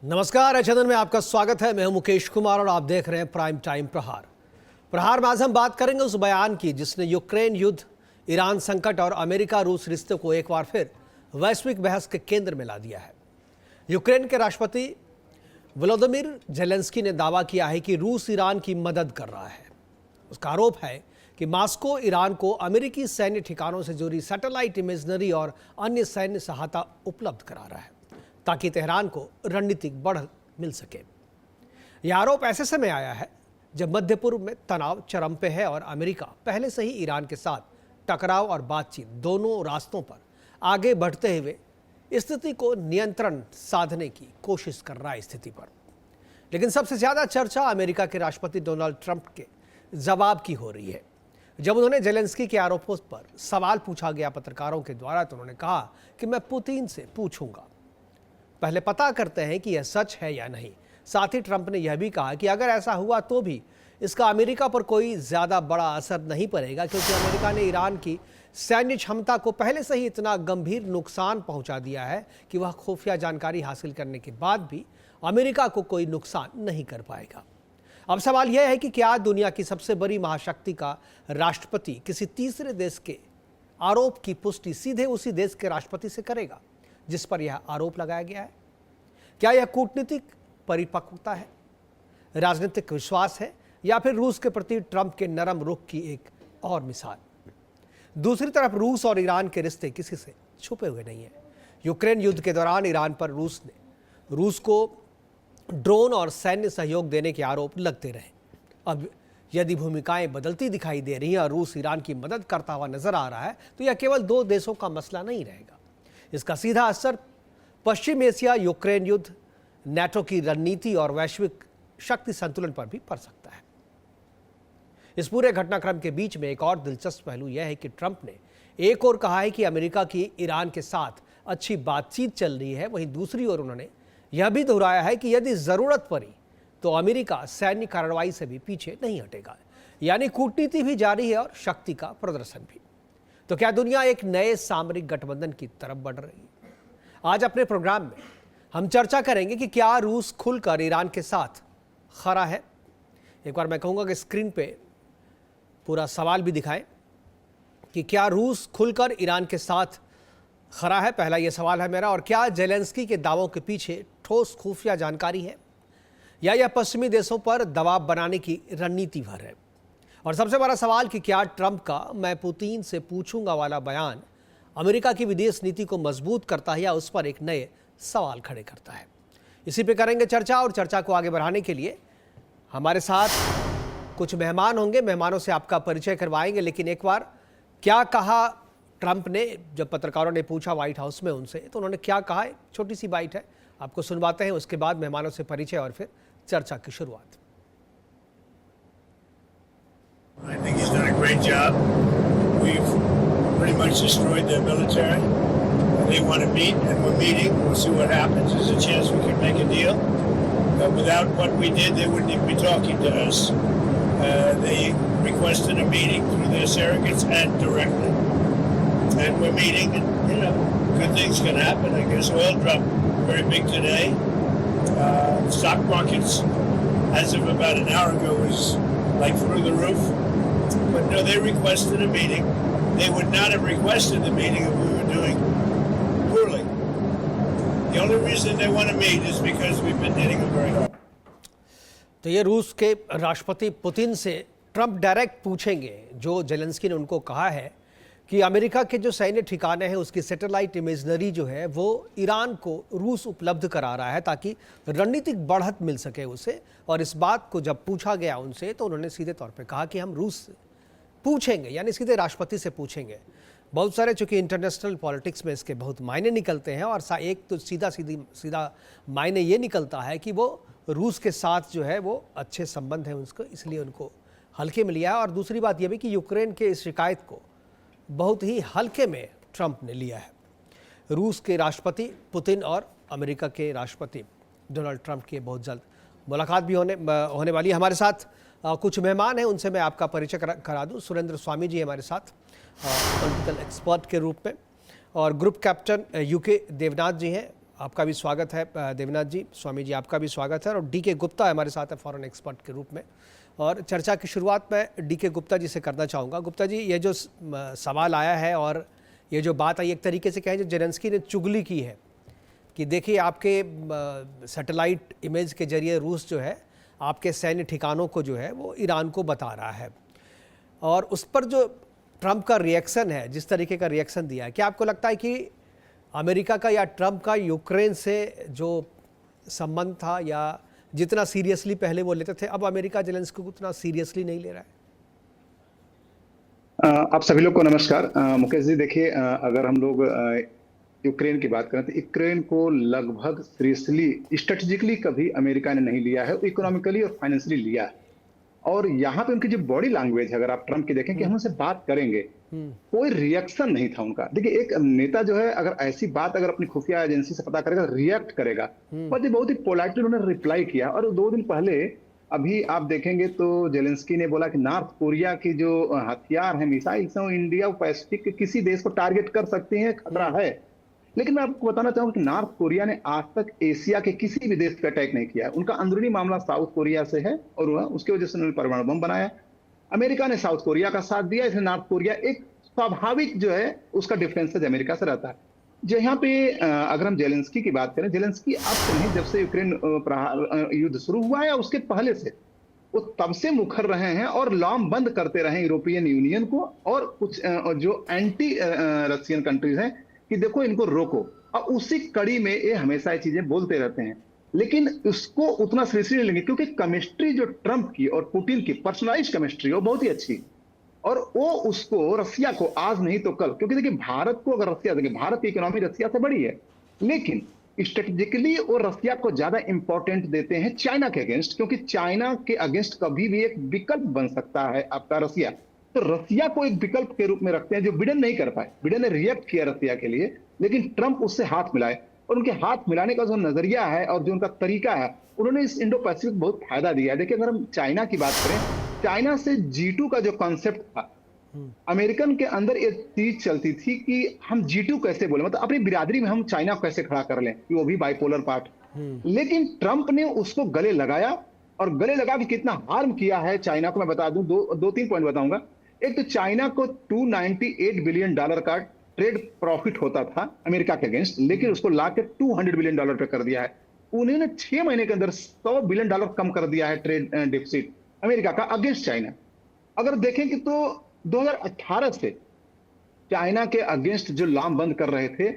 नमस्कार, एचएनएन में आपका स्वागत है। मैं हूं मुकेश कुमार और आप देख रहे हैं प्राइम टाइम प्रहार। प्रहार में आज हम बात करेंगे उस बयान की जिसने यूक्रेन युद्ध, ईरान संकट और अमेरिका रूस रिश्ते को एक बार फिर वैश्विक बहस के केंद्र में ला दिया है। यूक्रेन के राष्ट्रपति वोलोदिमीर जेलेंस्की ने दावा किया है कि रूस ईरान की मदद कर रहा है। उसका आरोप है कि मॉस्को ईरान को अमेरिकी सैन्य ठिकानों से जुड़ी सैटेलाइट इमेजरी और अन्य सैन्य सहायता उपलब्ध करा रहा है ताकि तेहरान को रणनीतिक बढ़त मिल सके। यह आरोप ऐसे समय आया है जब मध्य पूर्व में तनाव चरम पे है और अमेरिका पहले से ही ईरान के साथ टकराव और बातचीत दोनों रास्तों पर आगे बढ़ते हुए स्थिति को नियंत्रण साधने की कोशिश कर रहा है स्थिति पर। लेकिन सबसे ज्यादा चर्चा अमेरिका के राष्ट्रपति डोनाल्ड ट्रंप के जवाब की हो रही है। जब उन्होंने जेलेंस्की के आरोपों पर सवाल पूछा गया पत्रकारों के द्वारा तो उन्होंने कहा कि मैं पुतिन से पूछूंगा, पहले पता करते हैं कि यह सच है या नहीं। साथ ही ट्रंप ने यह भी कहा कि अगर ऐसा हुआ तो भी इसका अमेरिका पर कोई ज्यादा बड़ा असर नहीं पड़ेगा, क्योंकि अमेरिका ने ईरान की सैन्य क्षमता को पहले से ही इतना गंभीर नुकसान पहुंचा दिया है कि वह खुफिया जानकारी हासिल करने के बाद भी अमेरिका को कोई नुकसान नहीं कर पाएगा। अब सवाल यह है कि क्या दुनिया की सबसे बड़ी महाशक्ति का राष्ट्रपति किसी तीसरे देश के आरोप की पुष्टि सीधे उसी देश के राष्ट्रपति से करेगा जिस पर यह आरोप लगाया गया है? क्या यह कूटनीतिक परिपक्वता है, राजनीतिक विश्वास है, या फिर रूस के प्रति ट्रंप के नरम रुख की एक और मिसाल? दूसरी तरफ रूस और ईरान के रिश्ते किसी से छुपे हुए नहीं है। यूक्रेन युद्ध के दौरान ईरान पर रूस को ड्रोन और सैन्य सहयोग देने के आरोप लगते रहे। अब यदि भूमिकाएं बदलती दिखाई दे रही हैं और रूस ईरान की मदद करता हुआ नजर आ रहा है तो यह केवल दो देशों का मसला नहीं रहेगा। इसका सीधा असर पश्चिम एशिया, यूक्रेन युद्ध, नाटो की रणनीति और वैश्विक शक्ति संतुलन पर भी पड़ सकता है। इस पूरे घटनाक्रम के बीच में एक और दिलचस्प पहलू यह है कि ट्रंप ने एक ओर कहा है कि अमेरिका की ईरान के साथ अच्छी बातचीत चल रही है, वहीं दूसरी ओर उन्होंने यह भी दोहराया है कि यदि जरूरत पड़ी तो अमेरिका सैन्य कार्रवाई से भी पीछे नहीं हटेगा। यानी कूटनीति भी जारी है और शक्ति का प्रदर्शन भी। तो क्या दुनिया एक नए सामरिक गठबंधन की तरफ बढ़ रही है? आज अपने प्रोग्राम में हम चर्चा करेंगे कि क्या रूस खुलकर ईरान के साथ खड़ा है। एक बार मैं कहूंगा कि स्क्रीन पे पूरा सवाल भी दिखाएं कि क्या रूस खुलकर ईरान के साथ खड़ा है, पहला यह सवाल है मेरा। और क्या जेलेंस्की के दावों के पीछे ठोस खुफिया जानकारी है या यह पश्चिमी देशों पर दबाव बनाने की रणनीति भर है? और सबसे बड़ा सवाल कि क्या ट्रंप का मैं पुतिन से पूछूंगा वाला बयान अमेरिका की विदेश नीति को मजबूत करता है या उस पर एक नए सवाल खड़े करता है? इसी पे करेंगे चर्चा। और चर्चा को आगे बढ़ाने के लिए हमारे साथ कुछ मेहमान होंगे। मेहमानों से आपका परिचय करवाएंगे, लेकिन एक बार क्या कहा ट्रंप ने जब पत्रकारों ने पूछा व्हाइट हाउस में उनसे, तो उन्होंने क्या कहा, छोटी सी बाइट है, आपको सुनवाते हैं। उसके बाद मेहमानों से परिचय और फिर चर्चा की शुरुआत। I think he's done a great job. We've pretty much destroyed their military. They want to meet, and we're meeting. We'll see what happens. There's a chance we can make a deal. Without what we did, they wouldn't even be talking to us. They requested a meeting through their surrogates and directly. And we're meeting, and, good things can happen. I guess oil dropped very big today. Stock markets, as of about an hour ago, was like through the roof. But no, they requested a meeting. They would not have requested the meeting if we were doing poorly. The only reason they want to meet is because we've been hitting them very hard. तो ये रूस के राष्ट्रपति Putin से Trump direct पूछेंगे जो Zelensky ने उनको कहा है कि अमेरिका के जो सैन्य ठिकाने हैं उसकी सैटेलाइट इमेजरी जो है वो ईरान को रूस उपलब्ध करा रहा है ताकि रणनीतिक बढ़त मिल सके उसे। और इस बात को जब पूछा गया उनसे तो उन्होंने सीधे तौर पे कहा कि हम रूस से पूछेंगे, यानी सीधे राष्ट्रपति से पूछेंगे। बहुत सारे, चूंकि इंटरनेशनल पॉलिटिक्स में इसके बहुत मायने निकलते हैं, और एक तो सीधा मायने ये निकलता है कि वो रूस के साथ जो है वो अच्छे संबंध हैं उसको, इसलिए उनको हल्के में लिया है। और दूसरी बात यह भी कि यूक्रेन के इस शिकायत को बहुत ही हल्के में ट्रंप ने लिया है। रूस के राष्ट्रपति पुतिन और अमेरिका के राष्ट्रपति डोनाल्ड ट्रंप की बहुत जल्द मुलाकात भी होने वाली है। हमारे साथ कुछ मेहमान हैं, उनसे मैं आपका परिचय करा दूं। सुरेंद्र स्वामी जी हमारे साथ पॉलिटिकल एक्सपर्ट के रूप में, और ग्रुप कैप्टन यूके देवनाथ जी हैं, आपका भी स्वागत है देवनाथ जी, स्वामी जी आपका भी स्वागत है। और डीके गुप्ता हमारे साथ है फॉरेन एक्सपर्ट के रूप में। और चर्चा की शुरुआत मैं डीके गुप्ता जी से करना चाहूँगा। गुप्ता जी, ये जो सवाल आया है और ये जो बात आई, एक तरीके से कहें जो जेलेंस्की ने चुगली की है कि देखिए आपके सैटेलाइट इमेज के जरिए रूस जो है आपके सैन्य ठिकानों को जो है वो ईरान को बता रहा है, और उस पर जो ट्रंप का रिएक्शन है, जिस तरीके का रिएक्शन दिया है, क्या आपको लगता है कि अमेरिका का या ट्रंप का यूक्रेन से जो संबंध था या जितना सीरियसली पहले वो लेते थे, अब अमेरिका जेलेंस्की को उतना सीरियसली नहीं ले रहा है? आप सभी लोग को नमस्कार। मुकेश जी, देखिए, अगर हम लोग यूक्रेन की बात करें तो यूक्रेन को लगभग सीरियसली स्ट्रेटेजिकली कभी अमेरिका ने नहीं लिया है, इकोनॉमिकली और फाइनेंशियली लिया है। और यहाँ पे उनकी जो बॉडी लैंग्वेज है, अगर आप ट्रंप की देखें कि हम उनसे बात करेंगे, कोई रिएक्शन नहीं था उनका। देखिए, एक नेता जो है अगर ऐसी बात अगर अपनी खुफिया एजेंसी से पता करेगा, रिएक्ट करेगा, पर ये बहुत ही पोलाइटली उन्होंने रिप्लाई किया। और 2 दिन पहले अभी आप देखेंगे तो जेलेंस्की ने बोला कि नॉर्थ कोरिया की जो हथियार है, मिसाइल से, इंडिया पैसिफिक के किसी देश को टारगेट कर सकते हैं, खतरा है। लेकिन मैं आपको बताना चाहूंगा कि नॉर्थ कोरिया ने आज तक एशिया के किसी भी देश पे अटैक नहीं किया है। उनका अंदरूनी मामला साउथ कोरिया से है और वह उसकी वजह से उन्होंने परमाणु बम बनाया। अमेरिका ने साउथ कोरिया का साथ दिया, इसलिए नॉर्थ कोरिया एक स्वाभाविक जो है उसका डिफरेंसेज अमेरिका से रहता है। जो यहाँ पे अगर हम जेलेंस्की की बात करें, जेलेंस्की अब से नहीं, जब से यूक्रेन युद्ध शुरू हुआ है उसके पहले से वो तब से मुखर रहे हैं और लॉम बंद करते रहे यूरोपियन यूनियन को और कुछ जो एंटी रशियन कंट्रीज हैं कि देखो इनको रोको। और उसी कड़ी में ये हमेशा ये चीजें बोलते रहते हैं, लेकिन उसको उतना सीरियसली नहीं लेंगे, क्योंकि केमिस्ट्री जो ट्रंप की और पुतिन की पर्सनलाइज्ड केमिस्ट्री वो बहुत ही अच्छी, और वो उसको रसिया को आज नहीं तो कल, क्योंकि देखिए भारत को अगर रसिया, देखिए भारत की इकोनॉमी रसिया से बड़ी है, लेकिन स्ट्रेटेजिकली वो रसिया को ज्यादा इंपॉर्टेंट देते हैं चाइना के अगेंस्ट, क्योंकि चाइना के अगेंस्ट कभी भी एक विकल्प बन सकता है आपका रसिया। तो रसिया को एक विकल्प के रूप में रखते हैं, जो बिडेन नहीं कर पाए। बिडेन ने रिएक्ट किया रसिया के लिए, लेकिन ट्रंप उससे हाथ मिलाए, और उनके हाथ मिलाने का जो नजरिया है और जो उनका तरीका है, उन्होंने इस इंडो पैसिफिक बहुत फायदा दिया है। देखिए, अगर हम चाइना की बात करें, चाइना से G2 का जो कॉन्सेप्ट था, अमेरिकन के अंदर एक चीज चलती थी कि हम G2 कैसे बोले, मतलब अपनी बिरादरी में हम चाइना को कैसे खड़ा कर लें, कि वो भी बाइपोलर पार्ट। लेकिन ट्रंप ने उसको गले लगाया, और गले लगा के कितना हार्म किया है चाइना को मैं बता दूं। 2-3 पॉइंट बताऊंगा। एक तो चाइना को $298 बिलियन का ट्रेड प्रॉफिट होता था अमेरिका के अगेंस्ट, लेकिन उसको लाके $200 बिलियन पे कर दिया है। उन्होंने 6 महीने के अंदर $100 बिलियन कम कर दिया है ट्रेड डिफिसिट अमेरिका का अगेंस्ट चाइना। अगर देखें कि तो 2018 से चाइना के अगेंस्ट जो लाम बंद कर रहे थे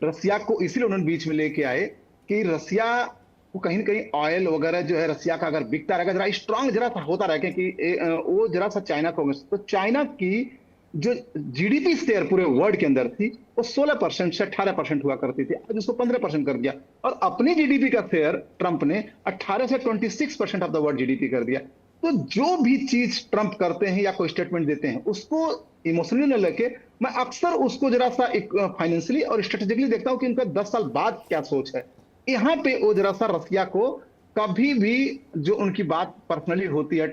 रसिया को, इसलिए उन्होंने बीच में लेके आए कि रसिया को कहीं ना कहीं ऑयल वगैरह जो है रसिया का अगर बिकता रहेगा, जरा स्ट्रांग जरा सा होता रहेगा कि वो जरा सा चाइना को, तो चाइना की जो जीडीपी शेयर पूरे वर्ल्ड के अंदर थी वो 16% से 18% हुआ करती थी, आज उसको 15% कर दिया। और अपनी जीडीपी का शेयर ट्रंप ने 18 से 26% ऑफ द वर्ल्ड जीडीपी कर दिया। तो जो भी चीज ट्रंप करते हैं या कोई स्टेटमेंट देते हैं, उसको इमोशनली न लेके मैं अक्सर उसको जरा सा फाइनेंशियली और स्ट्रेटेजिकली देखता हूं कि उनका 10 साल बाद क्या सोच है। यहाँ पे वो जरा सा रसिया को कभी भी जो उनकी बात पर्सनली होती है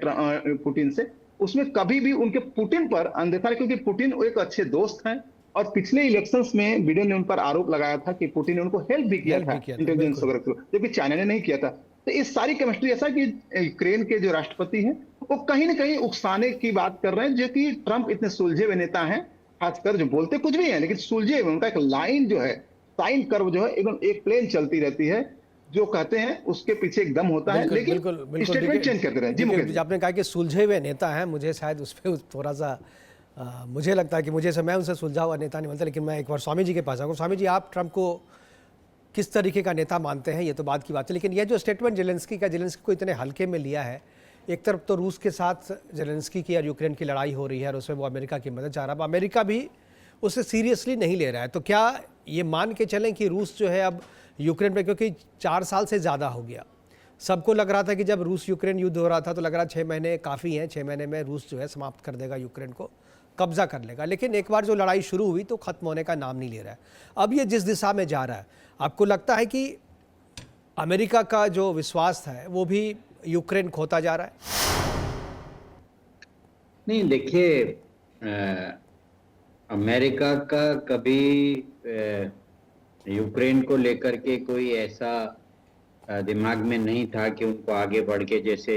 पुतिन से, उसमें कभी भी उनके पुतिन पर अनदेखा है, क्योंकि पुतिन एक अच्छे दोस्त हैं। और पिछले इलेक्शंस में बिडेन ने उन पर आरोप लगाया था कि पुतिन ने उनको हेल्प भी किया था इंटेलिजेंस वगैरह थ्रू, जबकि चाइना ने नहीं किया था। तो इस सारी केमिस्ट्री ऐसा कि यूक्रेन के जो राष्ट्रपति हैं वो कहीं ना कहीं उकसाने की बात कर रहे हैं, जो कि ट्रंप इतने सुलझे हुए नेता हैं, खासकर जो बोलते कुछ भी हैं लेकिन सुलझे हुए, उनका एक लाइन जो है, साइन कर्व जो है, एकदम एक प्लेन चलती रहती है, जो कहते हैं उसके पीछे एक दम होता है, लेकिन स्टेटमेंट चेंज करते रहे। जी मुकेश, आपने कहा कि सुलझे हुए नेता हैं, मुझे शायद उस पर थोड़ा सा मुझे लगता है कि मैं उनसे सुलझा हुआ नेता नहीं बनता। लेकिन मैं एक बार स्वामी जी के पास आऊँगा। स्वामी जी, आप ट्रंप को किस तरीके का नेता मानते हैं, ये तो बात की बात है, लेकिन यह जो स्टेटमेंट जेलेंस्की को इतने हल्के में लिया है, एक तरफ तो रूस के साथ जेलेंस्की की और यूक्रेन की लड़ाई हो रही है और उसमें वो अमेरिका की मदद चाह रहा है, अमेरिका भी उसे सीरियसली नहीं ले रहा है, तो क्या ये मान के चलें कि रूस जो है अब यूक्रेन पे, क्योंकि 4 साल से ज़्यादा हो गया, सबको लग रहा था कि जब रूस यूक्रेन युद्ध हो रहा था तो लग रहा 6 महीने काफ़ी हैं, 6 महीने में रूस जो है समाप्त कर देगा, यूक्रेन को कब्जा कर लेगा, लेकिन एक बार जो लड़ाई शुरू हुई तो ख़त्म होने का नाम नहीं ले रहा है। अब ये जिस दिशा में जा रहा है, आपको लगता है कि अमेरिका का जो विश्वास है वो भी यूक्रेन खोता जा रहा है? नहीं, देखिए, अमेरिका का कभी यूक्रेन को लेकर के कोई ऐसा दिमाग में नहीं था कि उनको आगे बढ़ के जैसे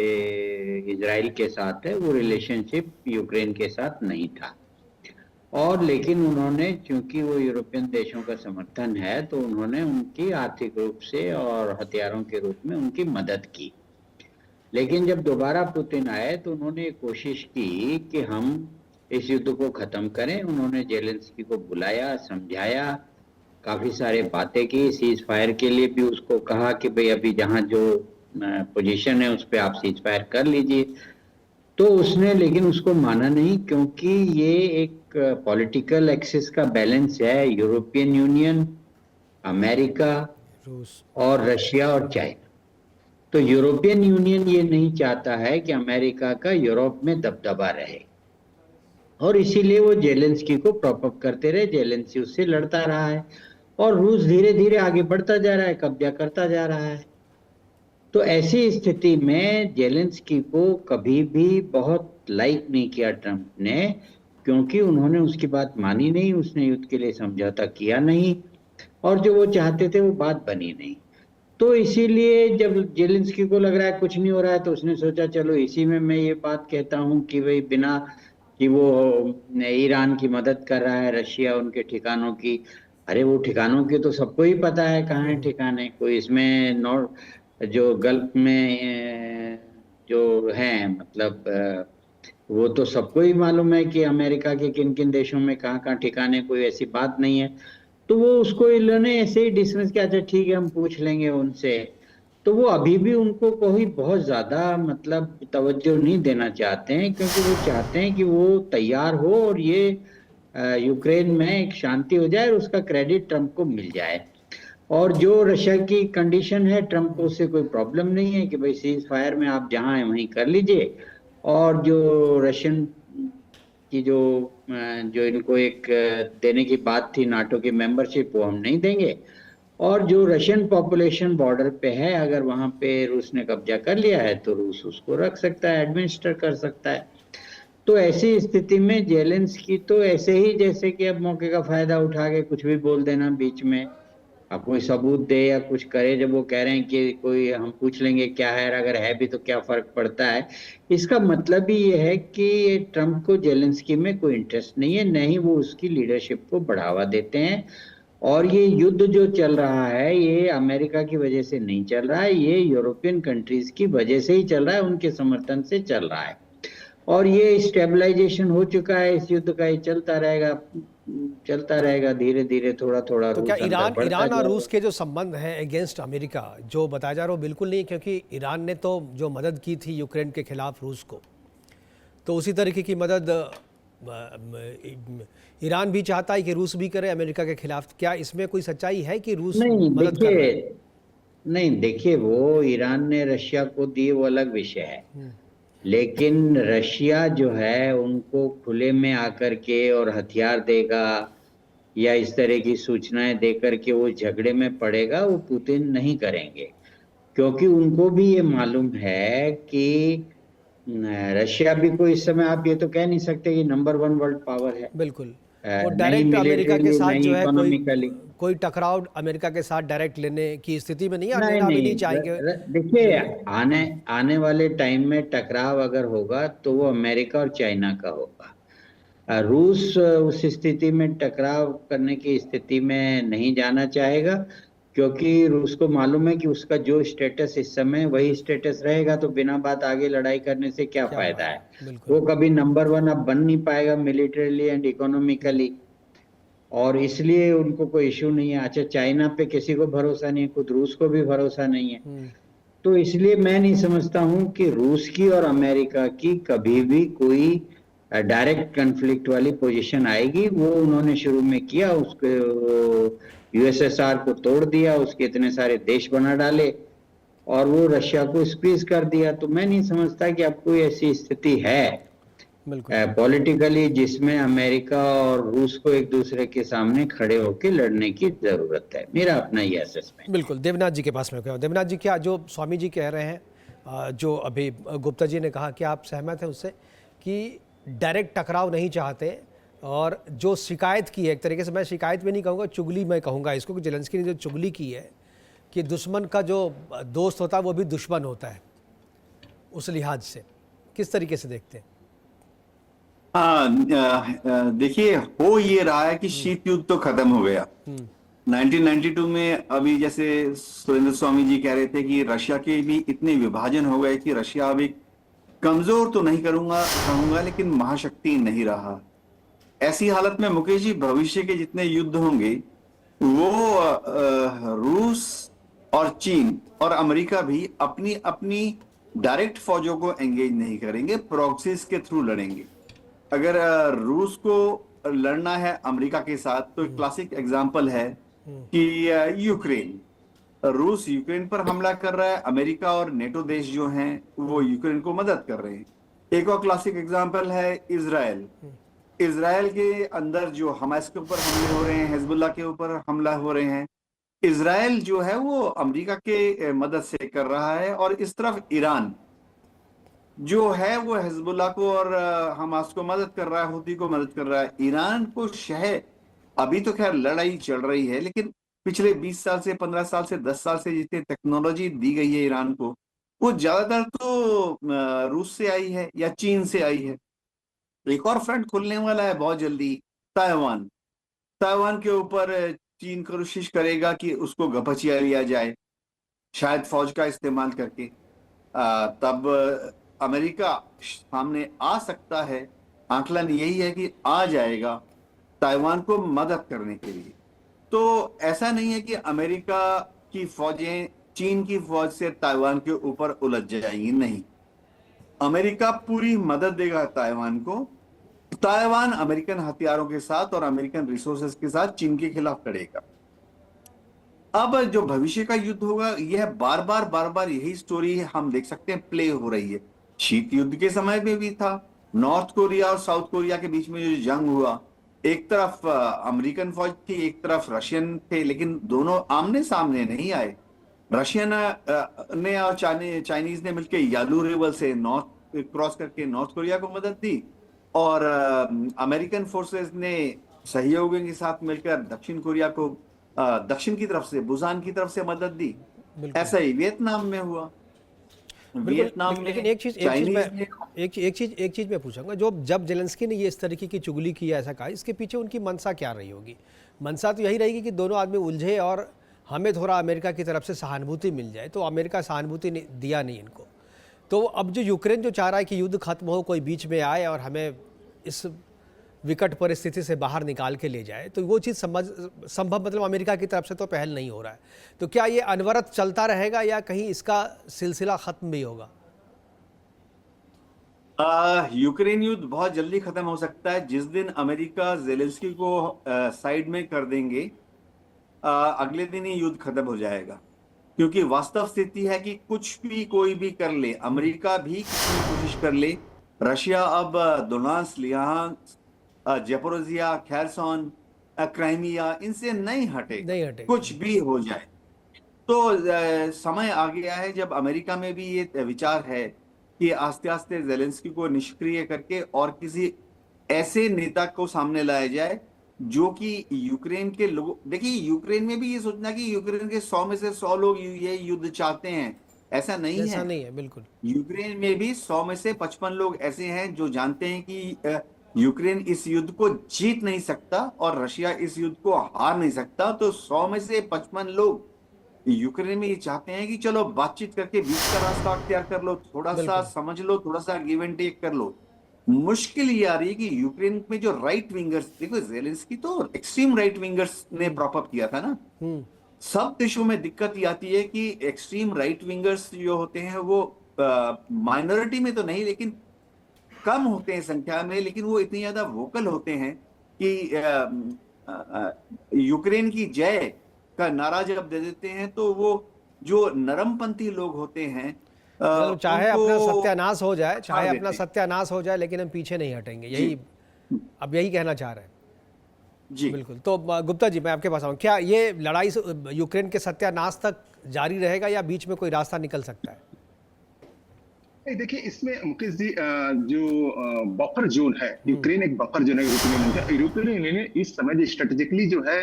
इजराइल के साथ है वो रिलेशनशिप यूक्रेन के साथ नहीं था। और लेकिन उन्होंने, चूंकि वो यूरोपियन देशों का समर्थन है, तो उन्होंने उनकी आर्थिक रूप से और हथियारों के रूप में उनकी मदद की। लेकिन जब दोबारा पुतिन आए तो उन्होंने कोशिश की कि हम इस युद्ध को खत्म करें। उन्होंने जेलेंस्की को बुलाया, समझाया, काफी सारे बातें की, सीज फायर के लिए भी उसको कहा कि भाई अभी जहां जो पोजीशन है उस पर आप सीज फायर कर लीजिए। तो उसने लेकिन उसको माना नहीं, क्योंकि ये एक पॉलिटिकल एक्सिस का बैलेंस है, यूरोपियन यूनियन, अमेरिका रूस। और रशिया और चाइना। तो यूरोपियन यूनियन ये नहीं चाहता है कि अमेरिका का यूरोप में दबदबा रहे, और इसीलिए वो जेलेंस्की को प्रॉप अप करते रहे। जेलेंस्की उससे लड़ता रहा है और रूस धीरे धीरे आगे बढ़ता जा रहा है, कब्जा करता जा रहा है। तो ऐसी स्थिति में जेलेंस्की को कभी भी बहुत लाइक नहीं किया ट्रंप ने, क्योंकि उन्होंने उसकी बात मानी नहीं, उसने युद्ध के लिए समझौता किया नहीं, और जो वो चाहते थे वो बात बनी नहीं। तो इसीलिए जब जेलेंस्की को लग रहा है कुछ नहीं हो रहा है, तो उसने सोचा चलो इसी में मैं ये बात कहता हूँ कि भाई बिना कि वो ईरान की मदद कर रहा है, रशिया उनके ठिकानों की। अरे वो ठिकानों की तो सबको ही पता है कहाँ है ठिकाने। कोई इसमें नॉर्थ जो गल्फ में जो है, मतलब वो तो सबको ही मालूम है कि अमेरिका के किन किन देशों में कहाँ कहाँ ठिकाने, कोई ऐसी बात नहीं है। तो वो उसको इन्होंने ऐसे ही डिसमिस किया, अच्छा ठीक है हम पूछ लेंगे उनसे। तो वो अभी भी उनको कोई बहुत ज्यादा मतलब तवज्जो नहीं देना चाहते हैं, क्योंकि वो चाहते हैं कि वो तैयार हो और ये यूक्रेन में एक शांति हो जाए और उसका क्रेडिट ट्रंप को मिल जाए। और जो रशिया की कंडीशन है, ट्रंप को उससे कोई प्रॉब्लम नहीं है कि भाई सीज फायर में आप जहां हैं वहीं कर लीजिए, और जो रशियन की जो इनको एक देने की बात थी नाटो की मेंबरशिप, वो हम नहीं देंगे। और जो रशियन पॉपुलेशन बॉर्डर पे है, अगर वहां पे रूस ने कब्जा कर लिया है तो रूस उसको रख सकता है, एडमिनिस्टर कर सकता है। तो ऐसी स्थिति में जेलेंस्की तो ऐसे ही जैसे कि अब मौके का फायदा उठा के कुछ भी बोल देना बीच में, अब कोई सबूत दे या कुछ करे। जब वो कह रहे हैं कि कोई हम पूछ लेंगे क्या है, अगर है भी तो क्या फर्क पड़ता है, इसका मतलब ही ये है कि ट्रंप को जेलेंस्की में कोई इंटरेस्ट नहीं है, न ही वो उसकी लीडरशिप को बढ़ावा देते हैं। और ये युद्ध जो चल रहा है ये अमेरिका की वजह से नहीं चल रहा है, ये यूरोपियन कंट्रीज की वजह से ही चल रहा है, उनके समर्थन से चल रहा है। और ये स्टेबलाइजेशन हो चुका है इस युद्ध का, ये चलता रहेगा धीरे धीरे, थोड़ा थोड़ा। तो क्या ईरान और रूस के जो संबंध हैं अगेंस्ट अमेरिका, जो बताया जा रहा है वो बिल्कुल नहीं, क्योंकि ईरान ने तो जो मदद की थी यूक्रेन के खिलाफ रूस को, तो उसी तरीके की मदद ईरान भी चाहता है कि रूस भी करे अमेरिका के खिलाफ। क्या इसमें कोई सच्चाई है कि रूस मदद कर रहा है? नहीं देखिए, वो ईरान ने रशिया को दी वो अलग विषय है, लेकिन रशिया जो है उनको खुले में आकर के और हथियार देगा या इस तरह की सूचनाएं देकर के वो झगड़े में पड़ेगा, वो पुतिन नहीं करेंगे। क्योंकि उनको भी ये मालूम है कि रशिया भी कोई इस समय आप ये तो कह नहीं सकते कि नंबर 1 वर्ल्ड पावर है। बिल्कुल, वो डायरेक्ट अमेरिका के साथ जो है कोई टकराव अमेरिका के साथ डायरेक्ट लेने की स्थिति में नहीं है, लेना भी नहीं चाहेंगे। देखिए, आने वाले टाइम में टकराव अगर होगा तो वो अमेरिका और चाइना का होगा। रूस उस स्थिति में टकराव करने की स्थिति में नहीं जाना चाहेगा, क्योंकि रूस को मालूम है कि उसका जो स्टेटस इस समय वही स्टेटस रहेगा, तो बिना बात आगे लड़ाई करने से क्या फायदा है। वो कभी नंबर 1 अब बन नहीं पाएगा मिलिटरीली एंड इकोनॉमिकली, और इसलिए उनको कोई इश्यू नहीं है। अच्छा, चाइना पे किसी को भरोसा नहीं है, खुद रूस को भी भरोसा नहीं है। तो इसलिए मैं नहीं समझता हूं कि रूस की और अमेरिका की कभी भी कोई डायरेक्ट कन्फ्लिक्ट वाली पोजीशन आएगी। वो उन्होंने शुरू में किया, उसको यूएसएसआर को तोड़ दिया, उसके इतने सारे देश बना डाले और वो रशिया को स्क्वीज कर दिया। तो मैं नहीं समझता कि अब कोई ऐसी स्थिति है पॉलिटिकली जिसमें अमेरिका और रूस को एक दूसरे के सामने खड़े होकर लड़ने की जरूरत है। मेरा अपना ये असेसमेंट। बिल्कुल, देवनाथ जी के पास में क्या, देवनाथ जी क्या जो स्वामी जी कह रहे हैं, जो अभी गुप्ता जी ने कहा कि आप सहमत हैं उससे कि डायरेक्ट टकराव नहीं चाहते और जो शिकायत की है, एक तरीके से मैं शिकायत भी नहीं कहूँगा, चुगली मैं कहूँगा इसको, कि जेलेंस्की ने जो चुगली की है कि दुश्मन का जो दोस्त होता है वो भी दुश्मन होता है, उस लिहाज से किस तरीके से देखते हैं? देखिए, हो ये रहा है कि शीत युद्ध तो खत्म हो गया 1992 में। अभी जैसे सुरेंद्र स्वामी जी कह रहे थे कि रशिया के भी इतने विभाजन हो गए कि रशिया अभी कमजोर तो नहीं कहूंगा लेकिन महाशक्ति नहीं रहा। ऐसी हालत में मुकेश जी, भविष्य के जितने युद्ध होंगे वो रूस और चीन और अमेरिका भी अपनी अपनी डायरेक्ट फौजों को एंगेज नहीं करेंगे, प्रॉक्सीज के थ्रू लड़ेंगे। अगर रूस को लड़ना है अमेरिका के साथ तो क्लासिक एग्जांपल है कि यूक्रेन, रूस यूक्रेन पर हमला कर रहा है, अमेरिका और नेटो देश जो हैं वो यूक्रेन को मदद कर रहे हैं। एक और क्लासिक एग्जांपल है इजराइल। इजराइल के अंदर जो हमास के ऊपर हमले हो रहे हैं, हिजबुल्लाह के ऊपर हमला हो रहे हैं, इजराइल जो है वो अमेरिका के मदद से कर रहा है। और इस तरफ ईरान जो है वो हिजबुल्लाह को और हमास को मदद कर रहा है, हुती को मदद कर रहा है। ईरान को अभी तो खैर लड़ाई चल रही है, लेकिन पिछले 20 साल से 15 साल से 10 साल से जितनी टेक्नोलॉजी दी गई है ईरान को, वो ज्यादातर तो रूस से आई है या चीन से आई है। एक और फ्रंट खुलने वाला है बहुत जल्दी, ताइवान। ताइवान के ऊपर चीन कोशिश करेगा कि उसको घपचिया लिया जाए, शायद फौज का इस्तेमाल करके। तब अमेरिका सामने आ सकता है, आकलन यही है कि आ जाएगा ताइवान को मदद करने के लिए। तो ऐसा नहीं है कि अमेरिका की फौजें चीन की फौज से ताइवान के ऊपर उलझ जाएंगी, नहीं। अमेरिका पूरी मदद देगा ताइवान को। ताइवान अमेरिकन हथियारों के साथ और अमेरिकन रिसोर्सेज के साथ चीन के खिलाफ लड़ेगा। अब जो भविष्य का युद्ध होगा, यह बार बार यही स्टोरी हम देख सकते हैं प्ले हो रही है। शीत युद्ध के समय में भी था, नॉर्थ कोरिया और साउथ कोरिया के बीच में जो जंग हुआ, एक तरफ अमेरिकन फौज थी, एक तरफ रशियन थे, लेकिन दोनों आमने सामने नहीं आए। रशियन ने और चाइनीज ने मिलकर यालू रिवर से नॉर्थ क्रॉस करके नॉर्थ कोरिया को मदद दी, और अमेरिकन फोर्सेस ने सहयोगियों के साथ मिलकर दक्षिण कोरिया को दक्षिण की तरफ से, बुसान की तरफ से मदद दी। ऐसा ही वियतनाम में हुआ। वियतनाम में लेकिन एक चीज मैं पूछूंगा, जब जेलेंस्की ने ये इस तरीके की चुगली की है, ऐसा कहा, इसके पीछे उनकी मंशा क्या रही होगी? मंशा तो यही रहेगी कि दोनों आदमी उलझे और हमें थोड़ा अमेरिका की तरफ से सहानुभूति मिल जाए। तो अमेरिका सहानुभूति दिया नहीं इनको। तो अब जो यूक्रेन जो चाह रहा है कि युद्ध खत्म हो, कोई बीच में आए और हमें इस विकट परिस्थिति से बाहर निकाल के ले जाए, तो वो चीज़ संभव मतलब अमेरिका की तरफ से तो पहल नहीं हो रहा है। तो क्या ये अनवरत चलता रहेगा या कहीं इसका सिलसिला खत्म भी होगा? यूक्रेन युद्ध बहुत जल्दी खत्म हो सकता है। जिस दिन अमेरिका जेलेंस्की को साइड में कर देंगे, अगले दिन ही युद्ध खत्म हो जाएगा। क्योंकि वास्तव स्थिति है कि कुछ भी कोई भी कर ले, अमेरिका भी किसी कोशिश कर ले, रशिया अब दोनास, लिहांस्क, ज़पोरिज़िया, खेरसोन, क्राइमिया, इनसे नहीं हटे। कुछ भी हो जाए तो समय आ गया है जब अमेरिका में भी ये विचार है कि आस्ते आस्ते जेलेंस्की को निष्क्रिय करके और किसी ऐसे नेता को सामने लाया जाए जो कि यूक्रेन के लोगों, देखिए यूक्रेन में भी ये सोचना कि यूक्रेन के 100 में से 100 लोग ये युद्ध चाहते हैं, ऐसा नहीं है बिल्कुल। यूक्रेन में भी 100 में से 55 लोग ऐसे हैं जो जानते हैं कि यूक्रेन इस युद्ध को जीत नहीं सकता और रशिया इस युद्ध को हार नहीं सकता। तो 100 में से 55 लोग यूक्रेन में ये चाहते हैं कि चलो बातचीत करके बीच का रास्ता अख्तियार कर लो, थोड़ा सा समझ लो, थोड़ा सा गिव एंड टेक कर लो। मुश्किल ये आ रही है कि यूक्रेन में जो राइट विंगर्स, देखो जेलेंस्की तो एक्सट्रीम राइट विंगर्स ने प्रॉप अप किया था ना। सब देशों में दिक्कत ये आती है कि एक्सट्रीम राइट विंगर्स जो होते हैं वो माइनॉरिटी में तो नहीं लेकिन कम होते हैं संख्या में, लेकिन वो इतनी ज्यादा वोकल होते हैं कि यूक्रेन की जय का नारा जब दे देते हैं तो वो जो नरमपंथी लोग होते हैं, चाहे अपना सत्यानाश हो जाए, चाहे अपना सत्यानाश हो जाए, लेकिन हम पीछे नहीं हटेंगे, यही अब यही कहना चाह रहे हैं जी। बिल्कुल। तो गुप्ता जी, मैं आपके पास आऊँ, क्या ये लड़ाई यूक्रेन के सत्यानाश तक जारी रहेगा या बीच में कोई रास्ता निकल सकता है? नहीं, देखिए इसमें मुकेश जी जो बफर जोन है, यूक्रेन एक बफर जोन है यूरोपियन यूनियन का। यूरोपियन यूनियन ने इस समय जो स्ट्रेटेजिकली जो है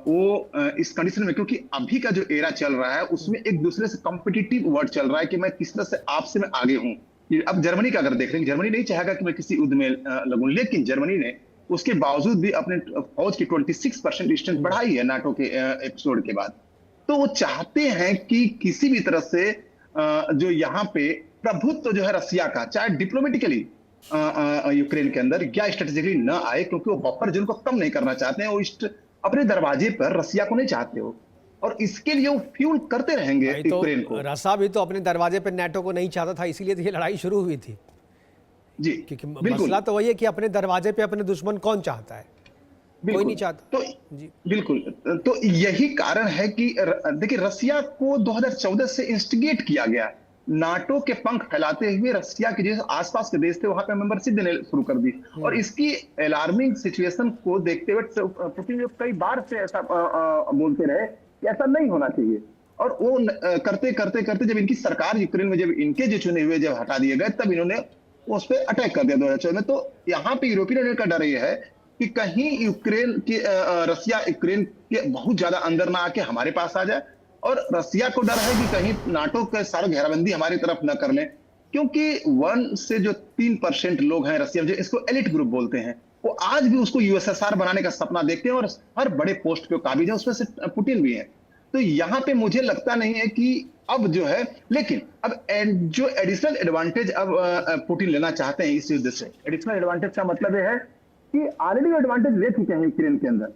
वो इस कंडीशन में, क्योंकि अभी का जो एरा चल रहा है उसमें एक दूसरे से कॉम्पिटिटिव वर्ड चल रहा है कि मैं किस तरह से आपसे मैं आगे हूँ। अब जर्मनी का अगर देख रहे हैं, जर्मनी नहीं चाहेगा कि मैं किसी युद्ध में लगूं, लेकिन जर्मनी ने उसके बावजूद भी अपने फौज की 26% स्ट्रेंथ बढ़ाई है नाटो के एपिसोड के बाद। तो वो चाहते हैं कि किसी भी तरह से जो यहाँ पे प्रभुत्व जो है रसिया का, चाहे डिप्लोमेटिकली यूक्रेन के अंदर या स्ट्रेटेजिकली न आए, क्योंकि वो बफर जोन को कम नहीं करना चाहते हैं। वो अपने दरवाजे पर रसिया को नहीं चाहते हो, और इसके लिए वो फ्यूल करते रहेंगे तो यूक्रेन को। रसा भी तो अपने दरवाजे पर नाटो को नहीं चाहता था, इसीलिए तो ये लड़ाई शुरू हुई थी। जी क्योंकि बिल्कुल। मसला तो वही है कि अपने दरवाजे पे अपने दुश्मन कौन चाहता है, कोई नहीं चाहता। तो जी बिल्कुल, तो यही कारण है कि देखिए रसिया को 2014 से इंस्टिगेट किया गया, नाटो के पंख फैलाते हुए रसिया के जो आसपास के देश थे वहां पे मेंबरशिप देने शुरू कर दी। और इसकी अलार्मिंग सिचुएशन को देखते हुए पुतिन जो कई बार से ऐसा बोलते रहे कि ऐसा नहीं होना चाहिए, और वो करते करते करते जब इनकी सरकार यूक्रेन में, जब इनके जो चुने हुए जब हटा दिए गए, तब इन्होंने उस पर अटैक कर दिया 2014 में। तो यहाँ पे यूरोपियन यूनियन का डर ये है कि कहीं यूक्रेन की रसिया यूक्रेन के बहुत ज्यादा अंदर ना आके हमारे पास आ जाए, और रसिया को डर है कि कहीं नाटो के सारा घेराबंदी हमारी तरफ न कर ले, क्योंकि 1 से जो 3% लोग हैं रसिया में, इसको एलिट ग्रुप बोलते हैं, वो आज भी उसको यूएसएसआर बनाने का सपना देखते हैं और हर बड़े पोस्ट पे काबिज है, उसमें से पुतिन भी है। तो यहाँ पे मुझे लगता नहीं है कि अब जो है, लेकिन अब जो एडिशनल एडवांटेज अब पुतिन लेना चाहते हैं इस युद्ध से, एडिशनल एडवांटेज का मतलब यह है कि ऑलरेडी एडवांटेज ले चुके हैं यूक्रेन के अंदर,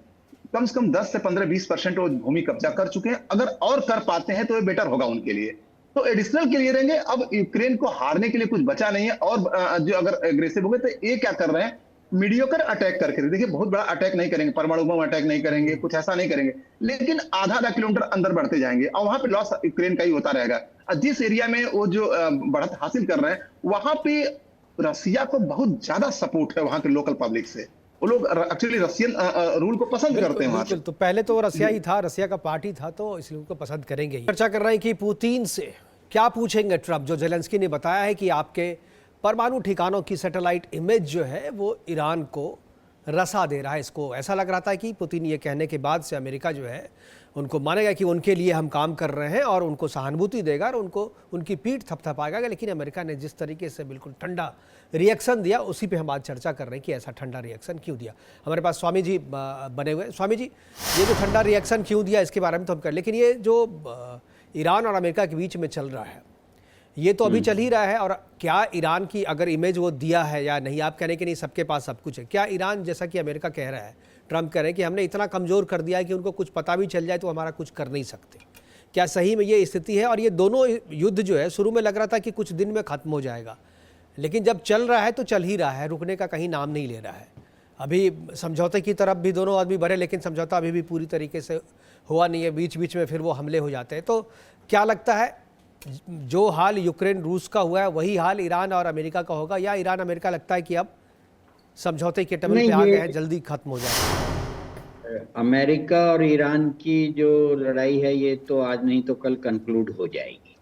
कम से कम 10 से 15-20% वो भूमि कब्जा कर चुके हैं। अगर और कर पाते हैं तो ये बेटर होगा उनके लिए, तो एडिशनल के लिए रहेंगे। अब यूक्रेन को हारने के लिए कुछ बचा नहीं है, और जो अगर एग्रेसिव हो गए तो ये क्या कर रहे हैं, मीडियोकर अटैक करके, देखिए बहुत बड़ा अटैक नहीं करेंगे, परमाणु बम अटैक नहीं करेंगे, कुछ ऐसा नहीं करेंगे, लेकिन आधा किलोमीटर अंदर बढ़ते जाएंगे और वहां पे लॉस यूक्रेन का ही होता रहेगा। जिस एरिया में वो जो बढ़त हासिल कर रहे हैं, वहां पे रसिया को बहुत ज्यादा सपोर्ट है वहां के लोकल पब्लिक से। वो लोग एक्चुअली रशियन रूल को पसंद करते हैं वहां पे। बिल्कुल, तो पहले तो रसिया ही था, रसिया का पार्टी था, तो इसलिए उनको पसंद करेंगे ही। चर्चा कर रहे हैं कि पुतिन से क्या पूछेंगे ट्रंप, जो जेलेंस्की ने बताया है कि आपके परमाणु ठिकानों की सैटेलाइट इमेज जो है वो ईरान को रसा दे रहा है। इसको ऐसा लग रहा था कि पुतिन ये कहने के बाद से अमेरिका जो है उनको मानेगा कि उनके लिए हम काम कर रहे हैं और उनको सहानुभूति देगा और उनको उनकी पीठ थपथपाएगा। लेकिन अमेरिका ने जिस तरीके से बिल्कुल ठंडा रिएक्शन दिया, उसी पे हम आज चर्चा कर रहे हैं कि ऐसा ठंडा रिएक्शन क्यों दिया। हमारे पास स्वामी जी बने हुए। स्वामी जी, ये जो ठंडा रिएक्शन क्यों दिया इसके बारे में तो हम कर, लेकिन ये जो ईरान और अमेरिका के बीच में चल रहा है ये तो अभी चल ही रहा है, और क्या ईरान की अगर इमेज वो दिया है या नहीं, आप कह रहे हैं कि नहीं सबके पास सब कुछ है, क्या ईरान, जैसा कि अमेरिका कह रहा है, ट्रंप कह रहे हैं कि हमने इतना कमज़ोर कर दिया है कि उनको कुछ पता भी चल जाए तो हमारा कुछ कर नहीं सकते, क्या सही में ये स्थिति है? और ये दोनों युद्ध जो है शुरू में लग रहा था कि कुछ दिन में ख़त्म हो जाएगा, लेकिन जब चल रहा है तो चल ही रहा है, रुकने का कहीं नाम नहीं ले रहा है। अभी समझौते की तरफ भी दोनों आदमी बढ़े, लेकिन समझौता अभी भी पूरी तरीके से हुआ नहीं है, बीच बीच में फिर वो हमले हो जाते हैं। तो क्या लगता है, जो हाल यूक्रेन रूस का हुआ है वही हाल ईरान और अमेरिका का होगा, या ईरान अमेरिका लगता है कि अब समझौते के टेबल पे आ गए हैं, जल्दी खत्म हो जाएगा? अमेरिका और ईरान की जो लड़ाई है ये तो आज नहीं तो कल कंक्लूड हो जाएगी,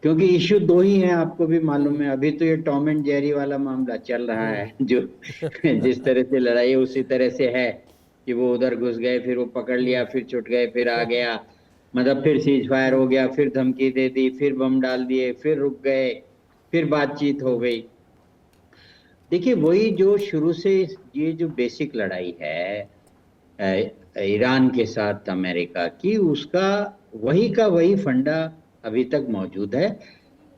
क्योंकि इश्यू दो ही हैं, आपको भी मालूम है। अभी तो ये टॉम एंड जेरी वाला मामला चल रहा है, जो जिस तरह से लड़ाई है उसी तरह से है कि वो उधर घुस गए, फिर वो पकड़ लिया, फिर छुट गए, फिर आ गया, मतलब फिर सीज फायर हो गया, फिर धमकी दे दी, फिर बम डाल दिए, फिर रुक गए, फिर बातचीत हो गई। देखिए वही जो शुरू से ये जो बेसिक लड़ाई है ईरान के साथ अमेरिका की, उसका वही का वही फंडा अभी तक मौजूद है।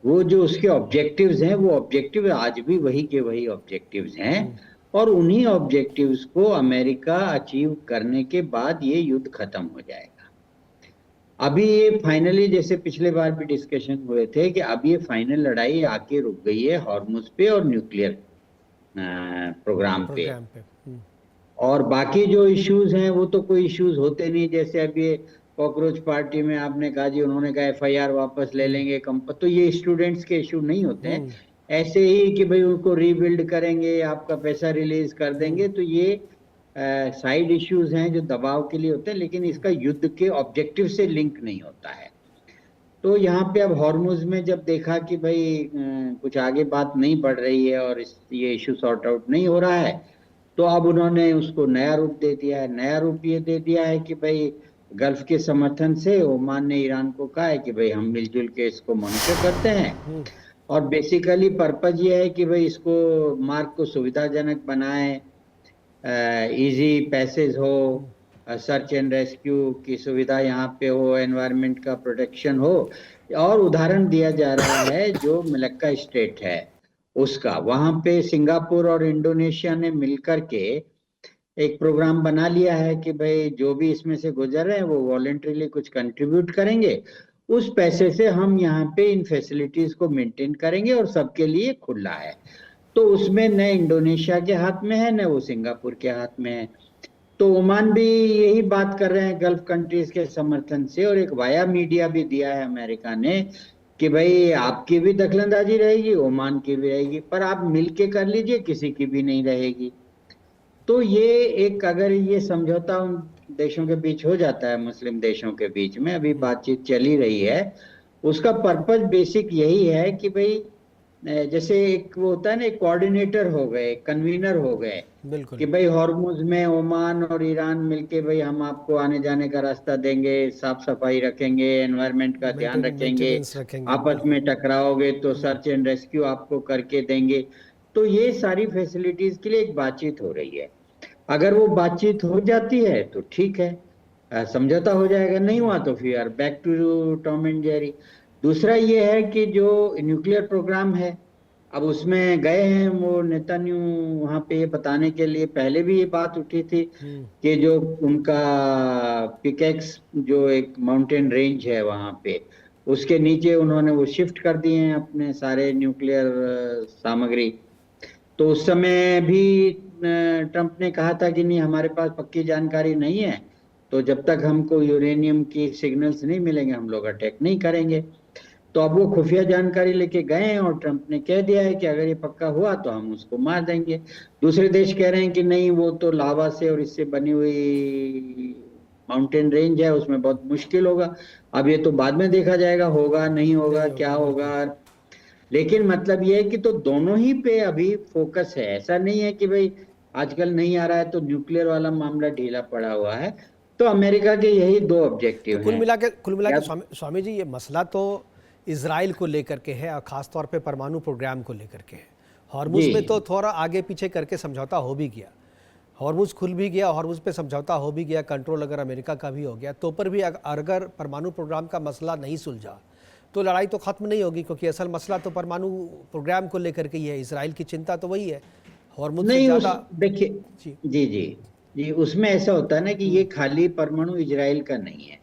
वो जो उसके ऑब्जेक्टिव्स हैं वो ऑब्जेक्टिव आज भी वही के वही ऑब्जेक्टिव्स हैं, और उन्हीं ऑब्जेक्टिव्स को अमेरिका अचीव करने के बाद ये युद्ध खत्म हो जाएगा। अभी ये फाइनली, जैसे पिछले बार भी डिस्कशन हुए थे, कि अब ये फाइनल लड़ाई आके रुक गई है हॉर्मुज पे और न्यूक्लियर प्रोग्राम पे। और बाकी जो इश्यूज हैं वो तो कोई इश्यूज होते नहीं, जैसे अब ये कॉकरोच पार्टी में आपने कहा जी, उन्होंने कहा FIR वापस ले लेंगे तो ये स्टूडेंट्स के इश्यू नहीं होते हैं। ऐसे ही कि भाई उनको रीबिल्ड करेंगे, आपका पैसा रिलीज कर देंगे, तो ये साइड इश्यूज हैं जो दबाव के लिए होते हैं, लेकिन इसका युद्ध के ऑब्जेक्टिव से लिंक नहीं होता है। तो यहाँ पे अब हॉर्मुज में जब देखा कि भाई कुछ आगे बात नहीं बढ़ रही है और ये इशू सॉर्ट आउट नहीं हो रहा है, तो अब उन्होंने उसको नया रूप दे दिया है। नया रूप ये दे दिया है कि भाई गल्फ के समर्थन से ओमान ने ईरान को कहा है कि भाई हम मिलजुल के इसको मॉनिटर करते हैं, और बेसिकली पर्पज ये है कि भाई इसको मार्ग को सुविधाजनक बनाए, इजी पैसेज हो, सर्च एंड रेस्क्यू की सुविधा यहाँ पे हो, एनवायरनमेंट का प्रोटेक्शन हो। और उदाहरण दिया जा रहा है जो मलक्का स्टेट है उसका, वहां पे सिंगापुर और इंडोनेशिया ने मिलकर के एक प्रोग्राम बना लिया है कि भाई जो भी इसमें से गुजर रहे हैं वो वॉलेंटरीली कुछ कंट्रीब्यूट करेंगे, उस पैसे से हम यहाँ पे इन फैसिलिटीज को मेंटेन करेंगे और सबके लिए खुला है। तो उसमें न इंडोनेशिया के हाथ में है न वो सिंगापुर के हाथ में है। तो ओमान भी यही बात कर रहे हैं गल्फ कंट्रीज के समर्थन से, और एक वाया मीडिया भी दिया है अमेरिका ने कि भाई आपकी भी दखलंदाजी रहेगी, ओमान की भी रहेगी, पर आप मिलके कर लीजिए, किसी की भी नहीं रहेगी। तो ये एक, अगर ये समझौता उन देशों के बीच हो जाता है, मुस्लिम देशों के बीच में अभी बातचीत चली रही है, उसका पर्पज बेसिक यही है कि भाई जैसे एक वो होता है ना, एक कोऑर्डिनेटर हो गए, कन्वीनर हो गए, बिल्कुल कि भाई हॉर्मुज में ओमान और ईरान मिलके भाई हम आपको आने जाने का रास्ता देंगे, साफ सफाई रखेंगे, एनवायरनमेंट का ध्यान रखेंगे, मेंटेनेंस रखेंगे। आपस में टकराओगे तो सर्च एंड रेस्क्यू आपको करके देंगे। तो ये सारी फैसिलिटीज के लिए एक बातचीत हो रही है। अगर वो बातचीत हो जाती है तो ठीक है, समझौता हो जाएगा, नहीं हुआ तो फिर back to Tom and Jerry. दूसरा ये है कि जो न्यूक्लियर प्रोग्राम है, अब उसमें गए हैं वो नेतन्याहू वहां पे ये बताने के लिए, पहले भी ये बात उठी थी कि जो उनका पिकेक्स जो एक माउंटेन रेंज है वहां पे, उसके नीचे उन्होंने वो शिफ्ट कर दिए हैं अपने सारे न्यूक्लियर सामग्री। तो उस समय भी ट्रंप ने कहा था कि नहीं, हमारे पास पक्की जानकारी नहीं है, तो जब तक हमको यूरेनियम की सिग्नल्स नहीं मिलेंगे हम लोग अटैक नहीं करेंगे। तो अब वो खुफिया जानकारी लेके गए हैं और ट्रंप ने कह दिया है कि अगर ये पक्का हुआ तो हम उसको मार देंगे। दूसरे देश कह रहे हैं कि नहीं, वो तो लावा से और इससे बनी हुई माउंटेन रेंज है, उसमें बहुत मुश्किल होगा। अब ये तो बाद में देखा जाएगा, होगा नहीं होगा, क्या होगा। लेकिन मतलब ये है कि तो दोनों ही पे अभी फोकस है। ऐसा नहीं है कि भाई आजकल नहीं आ रहा है तो न्यूक्लियर वाला मामला ढीला पड़ा हुआ है। तो अमेरिका के यही दो ऑब्जेक्टिव हैं। कुल मिला के स्वामी जी, ये मसला तो इजराइल को लेकर के है और खासतौर पे परमाणु प्रोग्राम को लेकर के है। हॉर्मुज में तो थोड़ा आगे पीछे करके समझौता हो भी गया, हॉर्मुज खुल भी गया, हॉर्मुज पे समझौता हो भी गया, कंट्रोल अगर अमेरिका का भी हो गया, तो पर भी अगर परमाणु प्रोग्राम का मसला नहीं सुलझा तो लड़ाई तो खत्म नहीं होगी, क्योंकि असल मसला तो परमाणु प्रोग्राम को लेकर के ही है। इजराइल की चिंता तो वही है, हॉर्मुज से ज़्यादा। देखिए जी, उसमें ऐसा होता है ना कि ये खाली परमाणु इजराइल का नहीं है,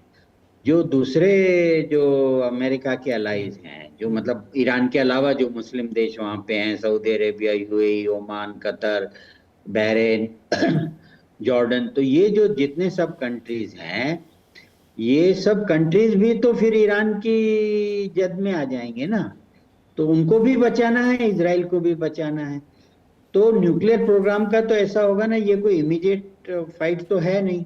जो दूसरे जो अमेरिका के अलाइज हैं, जो मतलब ईरान के अलावा जो मुस्लिम देश वहां पे हैं, Saudi Arabia, UAE, Oman, Qatar, Bahrain, Jordan, तो ये जो जितने सब कंट्रीज हैं, ये सब कंट्रीज भी तो फिर ईरान की जद में आ जाएंगे ना। तो उनको भी बचाना है, इजराइल को भी बचाना है। तो न्यूक्लियर प्रोग्राम का तो ऐसा होगा ना, ये कोई इमीडिएट फाइट तो है नहीं।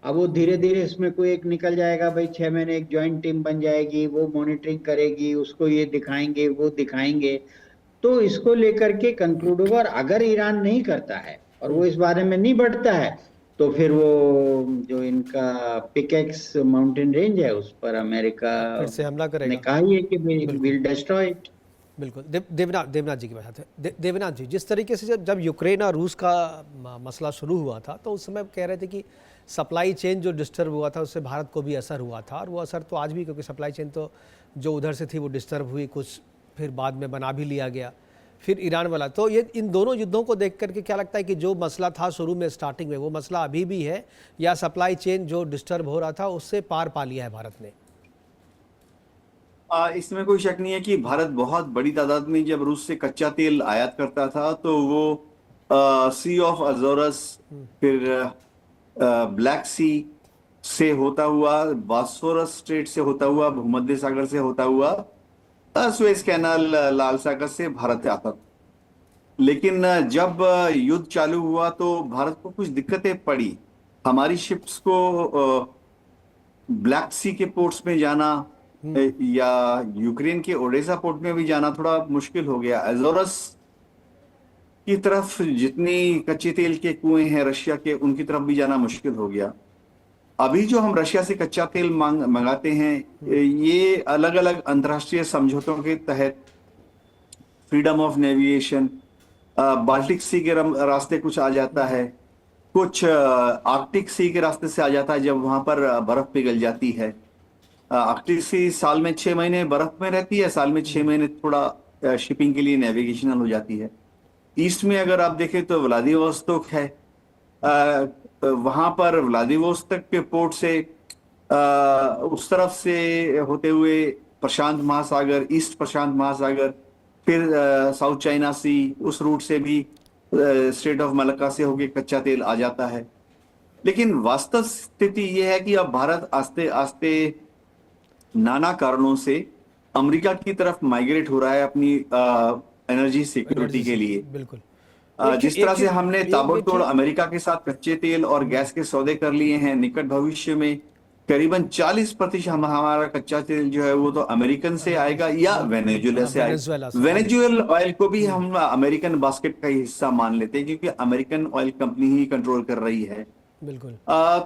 अब वो धीरे धीरे इसमें कोई एक निकल जाएगा, भाई 6 महीने एक ज्वाइंट टीम बन जाएगी, वो मॉनिटरिंग करेगी, उसको ये दिखाएंगे वो दिखाएंगे, तो इसको लेकर के कंक्लूड होगा। और अगर ईरान नहीं करता है और वो इस बारे में नहीं बढ़ता है, तो फिर वो जो इनका पिकेक्स माउंटेन रेंज है उस पर अमेरिका फिर से हमला करेगा। ने कहा ही है कि विल डिस्ट्रॉय इट। बिल्कुल। देवनाथ जी की बात है। देवनाथ जी, जिस तरीके से जब यूक्रेन और रूस का मसला शुरू हुआ था, तो उस समय कह रहे थे कि सप्लाई चेन जो डिस्टर्ब हुआ था उससे भारत को भी असर हुआ था, और वो असर तो आज भी, क्योंकि सप्लाई चेन तो जो उधर से थी वो डिस्टर्ब हुई, कुछ फिर बाद में बना भी लिया गया, फिर ईरान वाला। तो ये इन दोनों युद्धों को देख करके क्या लगता है कि जो मसला था शुरू में स्टार्टिंग में, वो मसला अभी भी है, या सप्लाई चेन जो डिस्टर्ब हो रहा था उससे पार पा लिया है भारत ने? इसमें कोई शक नहीं है कि भारत बहुत बड़ी तादाद में जब रूस से कच्चा तेल आयात करता था, तो वो सी ऑफ अजोरस, फिर ब्लैक सी से होता हुआ, बॉस्फोरस स्ट्रेट से होता हुआ, भूमध्य सागर से होता हुआ, सुएज कैनाल, लाल सागर से भारत आता था। लेकिन जब युद्ध चालू हुआ तो भारत को कुछ दिक्कतें पड़ी। हमारी शिप्स को ब्लैक सी के पोर्ट्स में जाना या यूक्रेन के ओडेसा पोर्ट में भी जाना थोड़ा मुश्किल हो गया। एजोरस की तरफ जितनी कच्चे तेल के कुएं हैं रशिया के, उनकी तरफ भी जाना मुश्किल हो गया। अभी जो हम रशिया से कच्चा तेल मंगाते हैं, ये अलग अलग अंतर्राष्ट्रीय समझौतों के तहत फ्रीडम ऑफ नेविगेशन, बाल्टिक सी के रास्ते कुछ आ जाता है, कुछ आर्कटिक सी के रास्ते से आ जाता है जब वहां पर बर्फ पिघल जाती है। आर्कटिक सी साल में 6 महीने बर्फ में रहती है, साल में 6 महीने थोड़ा शिपिंग के लिए नेविगेशनल हो जाती है। ईस्ट में अगर आप देखें तो व्लादिवोस्तोक है, वहां पर व्लादिवोस्तोक के पोर्ट से उस तरफ से होते हुए प्रशांत महासागर, ईस्ट प्रशांत महासागर, फिर साउथ चाइना सी, उस रूट से भी स्ट्रेट ऑफ मलक्का से होके कच्चा तेल आ जाता है। लेकिन वास्तव स्थिति यह है कि अब भारत आस्ते आस्ते नाना कारणों से अमेरिका की तरफ माइग्रेट हो रहा है अपनी एनर्जी सिक्योरिटी के लिए। बिल्कुल। जिस तरह से हमने ताबड़तोड़ अमेरिका के साथ कच्चे तेल और गैस के सौदे कर लिए हैं, निकट भविष्य में करीबन 40% हमारा कच्चा तेल जो है वो तो अमेरिकन से आएगा या वेनेजुएला से आएगा। वेनेजुएल ऑयल को भी हम अमेरिकन बास्केट का ही हिस्सा मान लेते हैं क्योंकि अमेरिकन ऑयल कंपनी ही कंट्रोल कर रही है। बिल्कुल।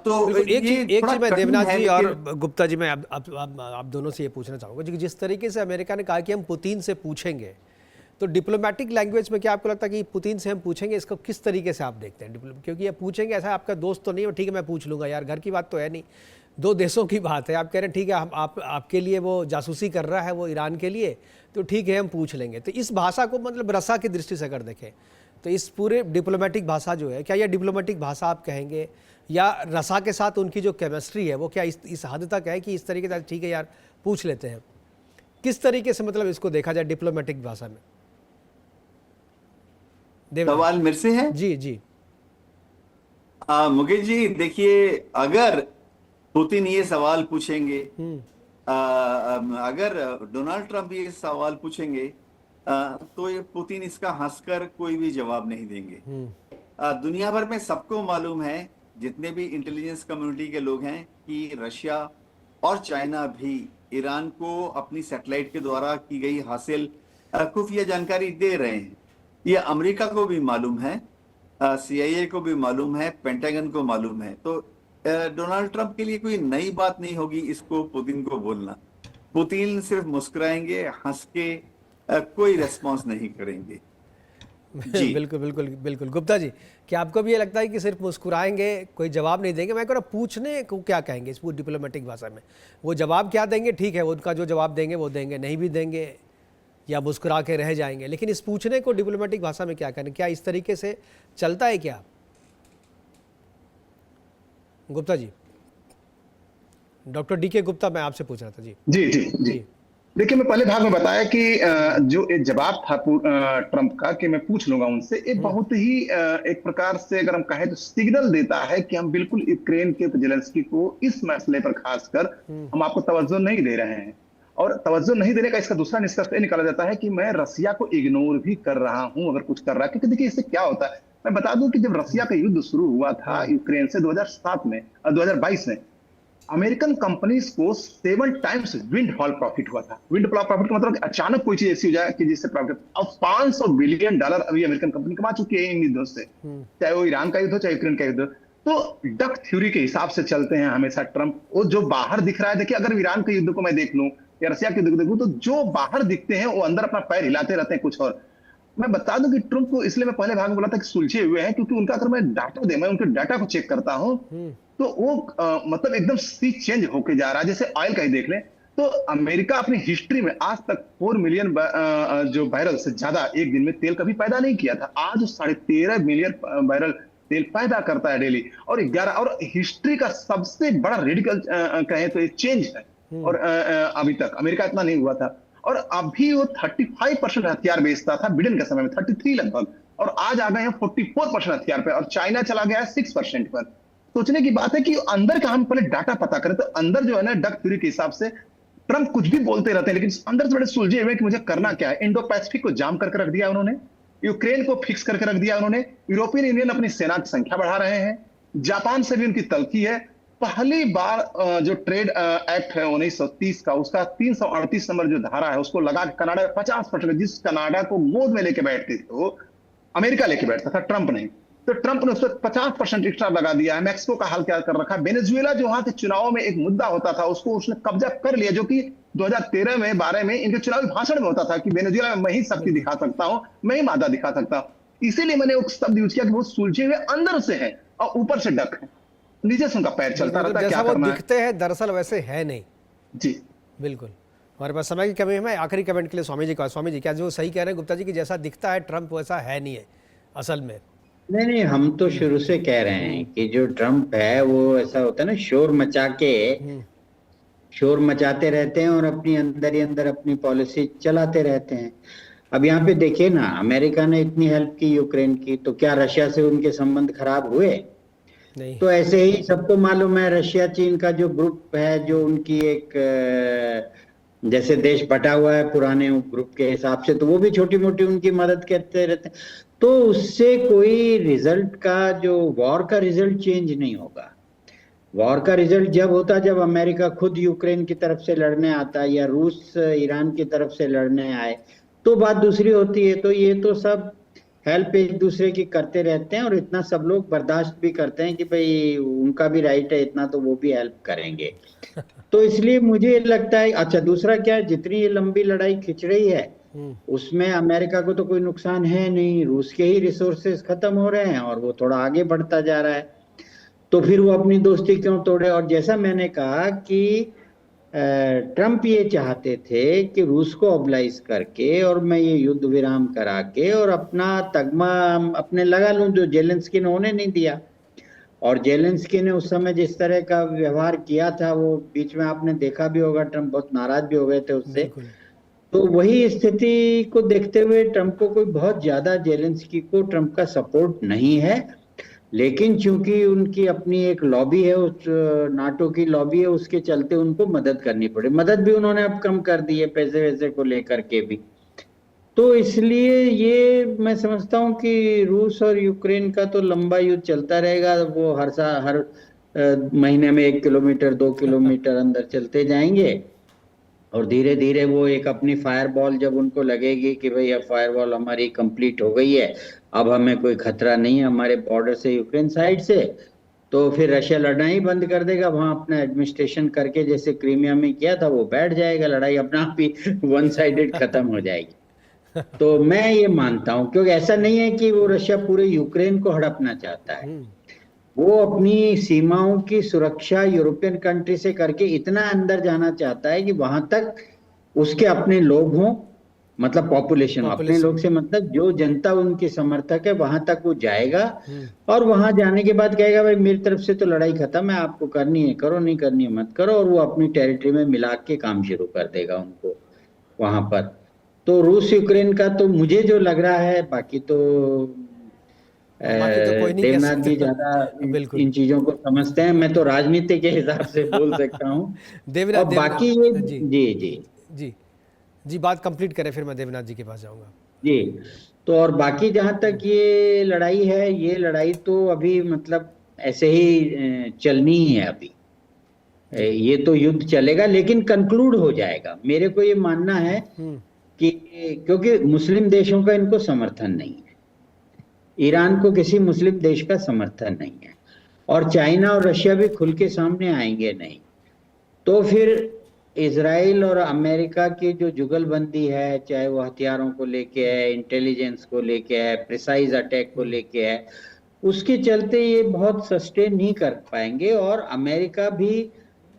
तो एक चीज मैं देवनाथ जी और गुप्ता जी, मैं आप दोनों से ये पूछना चाहूंगा, जिस तरीके से अमेरिका ने कहा कि हम पुतिन से पूछेंगे, तो डिप्लोमेटिक लैंग्वेज में क्या आपको लगता है कि पुतिन से हम पूछेंगे, इसको किस तरीके से आप देखते हैं? क्योंकि ये पूछेंगे, ऐसा आपका दोस्त तो नहीं है, ठीक है मैं पूछ लूंगा यार, घर की बात तो है नहीं, दो देशों की बात है। आप कह रहे हैं ठीक है, हम आपके लिए वो जासूसी कर रहा है वो ईरान के लिए, तो ठीक है हम पूछ लेंगे। तो इस भाषा को मतलब रसा की दृष्टि से अगर देखें तो इस पूरे डिप्लोमेटिक भाषा जो है, क्या यह डिप्लोमेटिक भाषा आप कहेंगे या रसा के साथ उनकी जो केमिस्ट्री है वो क्या इस हद तक है कि इस तरीके से ठीक है यार पूछ लेते हैं? किस तरीके से मतलब इसको देखा जाए डिप्लोमेटिक भाषा में? सवाल मेरे से है? जी जी। मुकेश जी देखिए, अगर पुतिन ये सवाल पूछेंगे, अगर डोनाल्ड ट्रंप ये सवाल पूछेंगे तो ये पुतिन इसका हंसकर कोई भी जवाब नहीं देंगे। दुनिया भर में सबको मालूम है, जितने भी इंटेलिजेंस कम्युनिटी के लोग हैं, कि रशिया और चाइना भी ईरान को अपनी सैटेलाइट के द्वारा की गई हासिल खुफिया जानकारी दे रहे हैं। ये अमेरिका को भी मालूम है, CIA को भी मालूम है, पेंटागन को मालूम है। तो डोनाल्ड ट्रंप के लिए कोई नई बात नहीं होगी इसको पुतिन को बोलना। पुतिन सिर्फ मुस्कुराएंगे, हंस के कोई रेस्पॉन्स नहीं करेंगे। जी बिल्कुल बिल्कुल बिल्कुल। गुप्ता जी, क्या आपको भी ये लगता है कि सिर्फ मुस्कुराएंगे, कोई जवाब नहीं देंगे? मैं कह रहा पूछने को क्या कहेंगे इस पूरी डिप्लोमेटिक भाषा में? वो जवाब क्या देंगे, ठीक है उनका जो जवाब देंगे वो देंगे, नहीं भी देंगे या मुस्कुरा के रह जाएंगे, लेकिन इस पूछने को डिप्लोमेटिक भाषा में क्या करें? क्या इस तरीके से चलता है क्या? गुप्ता जी, डॉक्टर DK गुप्ता, मैं आपसे पूछ रहा था। जी जी जी जी। देखिए, मैं पहले भाग में बताया कि जो एक जवाब था ट्रंप का कि मैं पूछ लूंगा उनसे, ये बहुत ही एक प्रकार से अगर हम कहें तो सिग्नल देता है कि हम बिल्कुल यूक्रेन के जेलेंस्की को इस मसले पर खासकर हम आपको तवज्जो नहीं दे रहे हैं। और तवज्जो नहीं देने का इसका दूसरा निष्कर्ष ये निकाला जाता है कि मैं रसिया को इग्नोर भी कर रहा हूं अगर कुछ कर रहा है। क्योंकि देखिए इससे क्या होता है, मैं बता दूं कि जब रसिया का युद्ध शुरू हुआ था यूक्रेन से 2007 में 2022 में, अमेरिकन कंपनीज को 7 टाइम्स विंडफॉल प्रॉफिट हुआ था। विंडफॉल प्रॉफिट का मतलब अचानक कोई चीज ऐसी हो जाए कि जिससे प्रॉफिट, अब $500 बिलियन अभी अमेरिकन कंपनी कमा चुकी है इन युद्धों से, चाहे वो ईरान का युद्ध हो चाहे यूक्रेन का युद्ध। तो डक थ्योरी के हिसाब से चलते हैं हमेशा ट्रंप। वो जो बाहर दिख रहा है, देखिए अगर ईरान के युद्ध को मैं देख लूं या रसिया के युद्ध को देखूं, तो जो बाहर दिखते हैं वो अंदर अपना पैर हिलाते रहते हैं कुछ और। मैं बता दूं कि ट्रंप को इसलिए मैं पहले भाग में बोला था कि सुलझे हुए हैं, क्योंकि उनका अगर मैं डाटा दे, मैं उनके डाटा को चेक करता हूं तो वो मतलब एकदम सी चेंज होके जा रहा है। जैसे ऑयल का ही देख लें तो अमेरिका अपनी हिस्ट्री में आज तक 4 मिलियन जो बैरल से ज्यादा एक दिन में तेल कभी पैदा नहीं किया था। आज 13.5 मिलियन बैरल तेल पैदा करता है डेली, और 11, और हिस्ट्री का सबसे बड़ा रेडिकल कहें तो ये चेंज है। और अभी तक अमेरिका इतना नहीं हुआ था, और अभी वो 35% हथियार बेचता था बिडेन के समय में, 33 लगभग, और आज आ गए हैं 44% हथियार पे, और चाइना चला गया है 6% पर। सोचने की बात है कि अंदर का हम पहले डाटा पता करें तो अंदर जो है ना, डक थ्योरी के हिसाब से ट्रंप कुछ भी बोलते रहते हैं, लेकिन अंदर से बड़े सुलझे हुए कि मुझे करना क्या है। इंडो पैसिफिक को जाम करके रख दिया उन्होंने, यूक्रेन को फिक्स करके रख दिया उन्होंने, यूरोपियन यूनियन अपनी सेना की संख्या बढ़ा रहे हैं, जापान से भी उनकी तलखी है, पहली बार जो ट्रेड एक्ट है 1930 का, उसका 338 नंबर जो धारा है उसको लगा के कनाडा 50%, जिस कनाडा को गोद में लेके बैठते थे वो अमेरिका लेके बैठता था, ट्रंप नहीं। तो ट्रंप ने उस पर 50% एक्स्ट्रा लगा दिया है। मैक्सिको का हाल क्या कर रखा है, वेनेजुएला जो वहां के चुनाव में एक मुद्दा होता था उसको उसने कब्जा कर लिया, जो कि 2013 में 12 में इनके चुनावी भाषण में होता था कि वेनेजुएला में मैं ही शक्ति दिखा सकता हूं, मैं ही मादा दिखा सकता हूं। इसीलिए मैंने वो शब्द यूज किया कि वो सुलझे हुए अंदर से है और ऊपर से डक है, नीचे से उनका पैर चलता रहता है, क्या जैसा वो करना है। दिखते हैं दरअसल वैसे है नहीं। जी बिल्कुल। हमारे पास समय की कमी है। मैं आखिरी कमेंट के लिए स्वामी जी का, स्वामी जी क्या जो सही कह रहे हैं गुप्ता जी कि जैसा दिखता है ट्रंप वैसा है नहीं है असल में? नहीं, हम तो शुरू से कह रहे हैं कि जो ट्रंप है वो ऐसा होता है ना, शोर मचा के शोर मचाते रहते हैं और अपनी अंदर ही अंदर अपनी पॉलिसी चलाते रहते हैं। अब यहाँ पे देखिए ना, अमेरिका ने इतनी हेल्प की यूक्रेन की, तो क्या रशिया से उनके संबंध खराब हुए? नहीं। तो ऐसे ही सबको मालूम है, रशिया चीन का जो ग्रुप है, जो उनकी एक जैसे देश बटा हुआ है पुराने ग्रुप के हिसाब से, तो वो भी छोटी मोटी उनकी मदद करते रहते हैं। तो उससे कोई रिजल्ट का, जो वॉर का रिजल्ट चेंज नहीं होगा। वॉर का रिजल्ट जब होता जब अमेरिका खुद यूक्रेन की तरफ से लड़ने आता या रूस ईरान की तरफ से लड़ने आए, तो बात दूसरी होती है। तो ये तो सब हेल्प एक दूसरे की करते रहते हैं और इतना सब लोग बर्दाश्त भी करते हैं कि भाई उनका भी राइट है इतना, तो वो भी हेल्प करेंगे। तो इसलिए मुझे लगता है, अच्छा दूसरा क्या है, जितनी ये लंबी लड़ाई खिंच रही है उसमें अमेरिका को तो कोई नुकसान है नहीं, रूस के ही रिसोर्सेज खत्म हो रहे हैं और वो थोड़ा आगे बढ़ता जा रहा है, तो फिर वो अपनी दोस्ती क्यों तोड़े। और जैसा मैंने कहा कि ट्रंप ये चाहते थे कि रूस को ऑब्लाइज करके और मैं ये युद्ध विराम करा के और अपना तगमा अपने लगा लूं, जो जेलेंस्की ने होने नहीं दिया। और जेलेंस्की ने उस समय जिस तरह का व्यवहार किया था, वो बीच में आपने देखा भी होगा, ट्रंप बहुत नाराज भी हो गए थे उससे। तो वही स्थिति को देखते हुए ट्रंप को कोई बहुत ज्यादा, जेलेंस्की को ट्रंप का सपोर्ट नहीं है, लेकिन चूंकि उनकी अपनी एक लॉबी है, उस नाटो की लॉबी है, उसके चलते उनको मदद करनी पड़े। मदद भी उन्होंने अब कम कर दी है पैसे वैसे को लेकर के भी। तो इसलिए ये मैं समझता हूँ कि रूस और यूक्रेन का तो लंबा युद्ध चलता रहेगा। वो हर महीने में 1 किलोमीटर 2 किलोमीटर अंदर चलते जाएंगे और धीरे धीरे वो एक अपनी फायरबॉल जब उनको लगेगी कि भाई अब फायरबॉल हमारी कंप्लीट हो गई है, अब हमें कोई खतरा नहीं है हमारे बॉर्डर से, यूक्रेन साइड से, तो फिर रशिया लड़ना ही बंद कर देगा। वहां अपना एडमिनिस्ट्रेशन करके जैसे क्रीमिया में किया था वो बैठ जाएगा, लड़ाई अपना आप ही वन साइडेड खत्म हो जाएगी। तो मैं ये मानता हूं, क्योंकि ऐसा नहीं है कि वो रशिया पूरे यूक्रेन को हड़पना चाहता है, वो अपनी सीमाओं की सुरक्षा यूरोपियन कंट्री से करके इतना अंदर जाना चाहता है कि वहां तक उसके अपने लोग हों, मतलब पॉपुलेशन, अपने लोग से मतलब जो जनता उनकी समर्थक है वहां तक वो जाएगा और वहां जाने के बाद कहेगा भाई मेरी तरफ से तो लड़ाई खत्म है, आपको करनी है करो, नहीं करनी है मत करो, और वो अपनी टेरिटरी में मिला के काम शुरू कर देगा उनको वहां पर। तो रूस यूक्रेन का तो मुझे जो लग रहा है, बाकी तो देवनाथ जी ज्यादा इन चीजों को समझते हैं, मैं तो राजनीति के हिसाब से बोल सकता हूँ। और बाकी ये जी बात कंप्लीट करें फिर मैं देवनाथ जी के पास जाऊंगा। जी, तो और बाकी जहां तक ये लड़ाई है, ये लड़ाई तो अभी मतलब ऐसे ही चलनी ही है अभी, ये तो युद्ध चलेगा लेकिन कंक्लूड हो जाएगा। मेरे को ये मानना है कि क्योंकि मुस्लिम देशों का इनको समर्थन नहीं है, ईरान को किसी मुस्लिम देश का समर्थन नहीं है, और चाइना और रशिया भी खुल के सामने आएंगे नहीं, तो फिर इजराइल और अमेरिका की जो जुगलबंदी है, चाहे वो हथियारों को लेके है, इंटेलिजेंस को लेके है, प्रिसाइज अटैक को लेके है, उसके चलते ये बहुत सस्टेन नहीं कर पाएंगे। और अमेरिका भी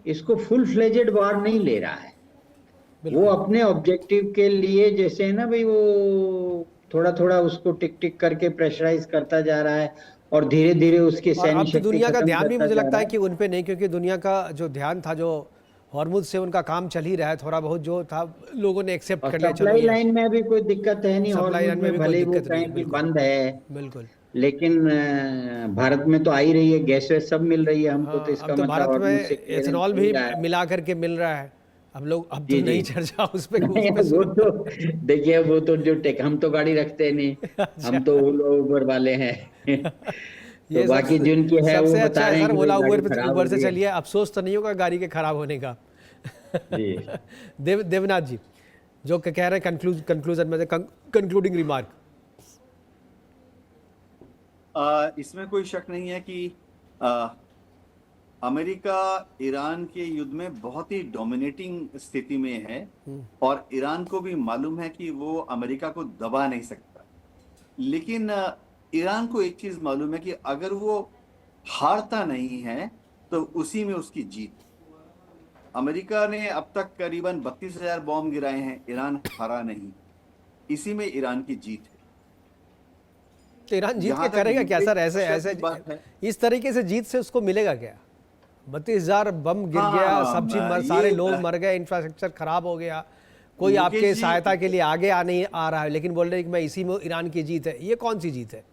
इसको फुल फ्लेजेड वार नहीं ले रहा है, वो अपने ऑब्जेक्टिव के लिए जैसे है ना भाई, वो थोड़ा थोड़ा उसको टिक टिक करके प्रेशराइज करता जा रहा है और धीरे धीरे उसकी सैन्य शक्ति दुनिया का ध्यान भी मुझे लगता है कि उन पे नहीं, क्योंकि दुनिया का जो ध्यान था, जो हॉर्मुज से उनका काम चल ही रहा है, थोड़ा बहुत जो था लोगों ने एक्सेप्ट कर लिया। सप्लाई लाइन में भी कोई दिक्कत है नहीं, हॉर्मुज में भले ही वो कहीं भी बंद है, बिल्कुल, लेकिन भारत में तो आ ही रही है, गैस वैस सब मिल रही है हमको। तो इसका मतलब भारत में एथेनॉल भी मिला करके मिल रहा है। अब लोग अब तो नहीं चर्चा उस पे वो तो देखिए, वो तो जो हम तो गाड़ी रखते नहीं, हम तो उबर वाले हैं। तो बाकी जिनकी है वो सबसे बता अच्छा है रहे हैं सर, कि ओला भाई उबर गाड़ी पे खराब उबर हो से गई है। चलिए, अफसोस तो नहीं होगा गाड़ी के खराब होने का। जी देवनाथ जी जो कह रहे हैं कंक्लूजन में, कंक्लूडिंग रिमार्क। इसमें कोई शक नहीं है कि अमेरिका ईरान के युद्ध में बहुत ही डोमिनेटिंग स्थिति में है और ईरान को भी मालूम है कि वो अमेरिका को दबा नहीं सकता। लेकिन ईरान को एक चीज मालूम है कि अगर वो हारता नहीं है तो उसी में उसकी जीत। अमेरिका ने अब तक करीबन 32,000 बॉम्ब गिराए हैं, ईरान हारा नहीं, इसी में ईरान की जीत है। तो ईरान जीत जहां के तक करेगा क्या सर? ऐसे यूक्रेन ऐसे की बात है, इस तरीके से जीत से उसको मिलेगा क्या? 32,000 बम गिर हाँ, गया, सब चीज सारे ये लोग मर गए, इंफ्रास्ट्रक्चर खराब हो गया, कोई मुकेश आपके जी, सहायता के लिए आगे नहीं आ रहा है, लेकिन बोल रहे हैं कि मैं इसी में ईरान की जीत है। ये कौन सी जीत है?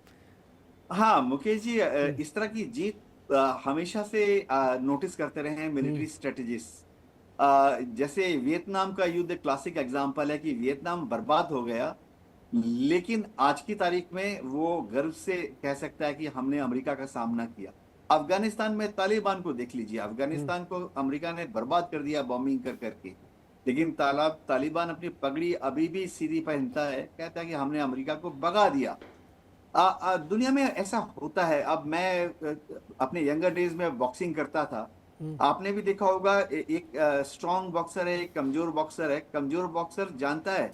हाँ मुकेश जी, इस तरह की जीत हमेशा से नोटिस करते रहे हैं मिलिट्री स्ट्रेटेजिस्ट। जैसे वियतनाम का युद्ध एक क्लासिक एग्जांपल है कि वियतनाम बर्बाद हो गया, लेकिन आज की तारीख में वो गर्व से कह सकता है कि हमने अमेरिका का सामना किया। अफगानिस्तान में तालिबान को देख लीजिए, अफगानिस्तान को अमेरिका ने बर्बाद कर दिया बॉम्बिंग कर करके, लेकिन तालिबान अपनी पगड़ी अभी भी सीधी पहनता है, कहता है कि हमने अमेरिका को भगा दिया। दुनिया में ऐसा होता है। अब मैं अपने यंगर डेज में बॉक्सिंग करता था, आपने भी देखा होगा, एक स्ट्रॉन्ग बॉक्सर है, एक कमजोर बॉक्सर है। कमजोर बॉक्सर जानता है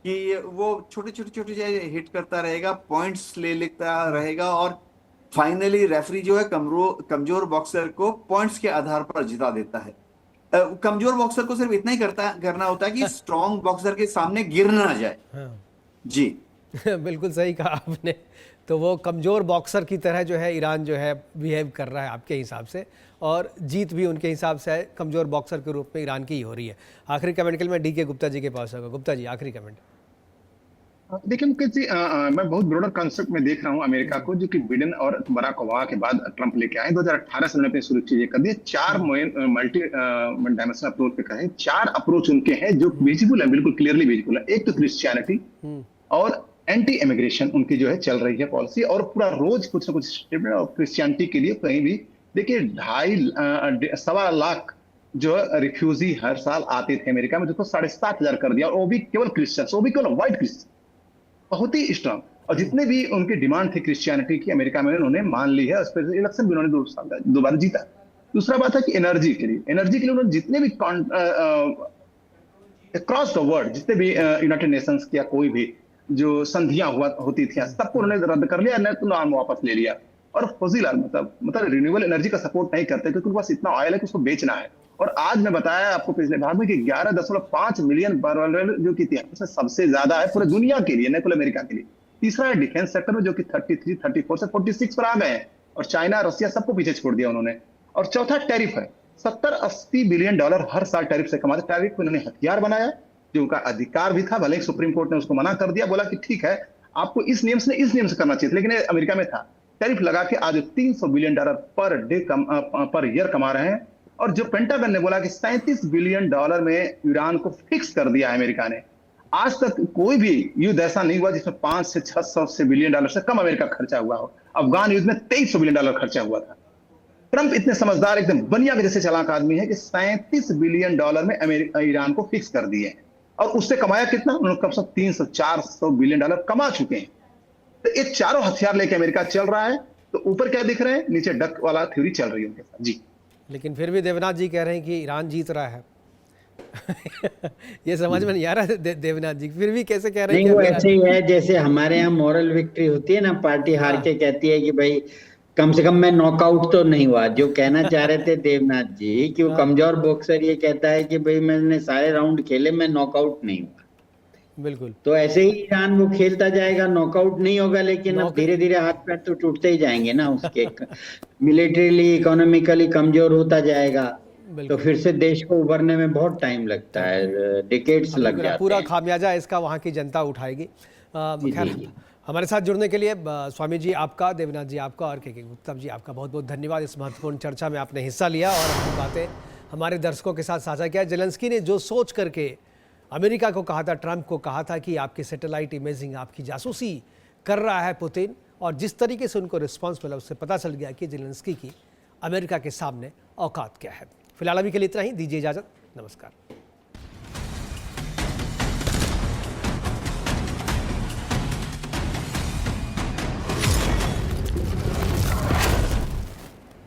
कि वो छोटे छोटे छोटे हिट करता रहेगा, पॉइंट्स ले लेता रहेगा और फाइनली रेफरी जो है कमजोर बॉक्सर को पॉइंट्स के आधार पर जिता देता है। कमजोर बॉक्सर को सिर्फ इतना ही करना होता है कि स्ट्रॉन्ग बॉक्सर के सामने गिर ना जाए। जी बिल्कुल सही कहा आपने। तो वो कमज़ोर बॉक्सर की तरह जो है ईरान जो है बिहेव कर रहा है आपके हिसाब से, और जीत भी उनके हिसाब से है कमज़ोर बॉक्सर के रूप में ईरान की ही हो रही है। आखिरी कमेंट के लिए मैं DK गुप्ता जी के पास होगा। गुप्ता जी आखिरी कमेंट। देखिए मुकेश जी, मैं बहुत ब्रॉडर कंसेप्ट में देख रहा हूँ अमेरिका को, जो कि बिडेन और बराक ओबामा के बाद ट्रंप लेके आए। 2018 से उन्होंने अपनी शुरू चीजें कर दी। 4 मल्टी डायमेंशनल अप्रोच पे करें, 4 अप्रोच उनके हैं जो विजिबल है, बिल्कुल क्लियरली विजिबल है। एक तो क्रिश्चियनिटी और एंटी इमिग्रेशन उनकी जो है चल रही है पॉलिसी, और पूरा रोज कुछ ना कुछ स्टेटमेंट और क्रिश्चियनिटी के लिए कहीं भी। देखिए 2.5 लाख जो रिफ्यूजी हर साल आते थे अमेरिका में, जिसको 7,500 कर दिया, और वो भी केवल क्रिश्चियन, वो भी केवल व्हाइट क्रिश्चियन, बहुत ही स्ट्रांग। और जितने भी उनकी डिमांड थी क्रिश्चियनिटी की अमेरिका में, उन्होंने मान ली है। उस पर इलेक्शन भी उन्होंने 2 बार जीता। दूसरा बात है कि एनर्जी के लिए उन्होंने जितने भी अक्रॉस द वर्ल्ड जितने भी यूनाइटेड नेशंस या कोई भी जो संधियां होती थी, सबको उन्होंने रद्द कर लिया, नहीं तो नाम वापस ले लिया। और फजील मतलब रिन्यूएबल एनर्जी का सपोर्ट नहीं करते, क्योंकि उनके पास इतना ऑयल है कि उसको बेचना है। और आज मैं बताया आपको पिछले भाग में कि 11.5 मिलियन बैरल जो कि सबसे ज्यादा है पूरे दुनिया के लिए, न केवल अमेरिका के लिए। तीसरा है डिफेंस सेक्टर में, जो कि 33, 34 से 46 पर आ गए हैं, और चाइना, रशिया सबको पीछे छोड़ दिया उन्होंने। और चौथा टैरिफ है, 70-80 बिलियन डॉलर हर साल टैरिफ से कमाते। टैरिफ को इन्होंने हथियार बनाया, जो उनका अधिकार भी था, भले ही सुप्रीम कोर्ट ने उसको मना कर दिया, बोला कि ठीक है आपको इस नियम से करना चाहिए, लेकिन अमेरिका में था। टैरिफ लगा के आज 300 बिलियन डॉलर पर ईयर कमा रहे हैं। और जो पेंटागन ने बोला कि 37 बिलियन डॉलर में ईरान को फिक्स कर दिया है अमेरिका ने। आज तक कोई भी युद्ध ऐसा नहीं हुआ जिसमें 500 से 600 बिलियन डॉलर से कम अमेरिका खर्चा हुआ हो। अफगान युद्ध में 2300 बिलियन डॉलर खर्चा हुआ था। ट्रंप इतने समझदार, एकदम बनिया के जैसे चालाक आदमी है कि 37 बिलियन डॉलर में ईरान को फिक्स कर दिए हैं। और उससे कमाया कितना? उन्होंने कम से कम 300-400 बिलियन डॉलर कमा चुके हैं। तो ये चारों हथियार लेके अमेरिका चल रहा है। तो ऊपर क्या दिख रहे हैं, नीचे डक वाला थ्योरी चल रही है उनके साथ। जी लेकिन फिर भी देवनाथ जी कह रहे हैं कि ईरान जीत रहा है। ये समझ में नहीं आ रहा देवनाथ जी, फिर भी कैसे कह रहे हैं? नहीं, वो ऐसे ही है जैसे हमारे यहाँ मॉरल विक्ट्री होती है ना, पार्टी हार के कहती है कि भाई कम से कम मैं नॉकआउट तो नहीं हुआ। जो कहना चाह रहे थे देवनाथ जी कि वो कमजोर बॉक्सर ये कहता है कि भाई मैंने सारे राउंड खेले, मैं नॉकआउट नहीं हुआ। बिल्कुल। तो ऐसे ही ईरान वो खेलता जाएगा, नॉकआउट नहीं होगा, लेकिन अब धीरे धीरे हाथ पैर तो टूटते ही जाएंगे ना उसके। मिलिट्रीली, इकोनॉमिकली कमजोर होता जाएगा, तो फिर से देश को उभरने में बहुत टाइम लगता है, डिकेड्स लग जाते हैं। पूरा खामियाजा इसका वहाँ की जनता उठाएगी। खैर, हमारे साथ जुड़ने के लिए स्वामी जी आपका, देवनाथ जी आपका और KK गुप्ता जी आपका बहुत बहुत धन्यवाद। इस महत्वपूर्ण चर्चा में आपने हिस्सा लिया और अपनी बातें हमारे दर्शकों के साथ साझा किया। जेलेंस्की ने जो सोच करके अमेरिका को कहा था, ट्रंप को कहा था कि आपकी सैटेलाइट इमेजिंग, आपकी जासूसी कर रहा है पुतिन, और जिस तरीके से उनको रिस्पांस मिला उससे पता चल गया कि जेलेंस्की की अमेरिका के सामने औकात क्या है। फिलहाल अभी के लिए इतना ही, दीजिए इजाज़त, नमस्कार।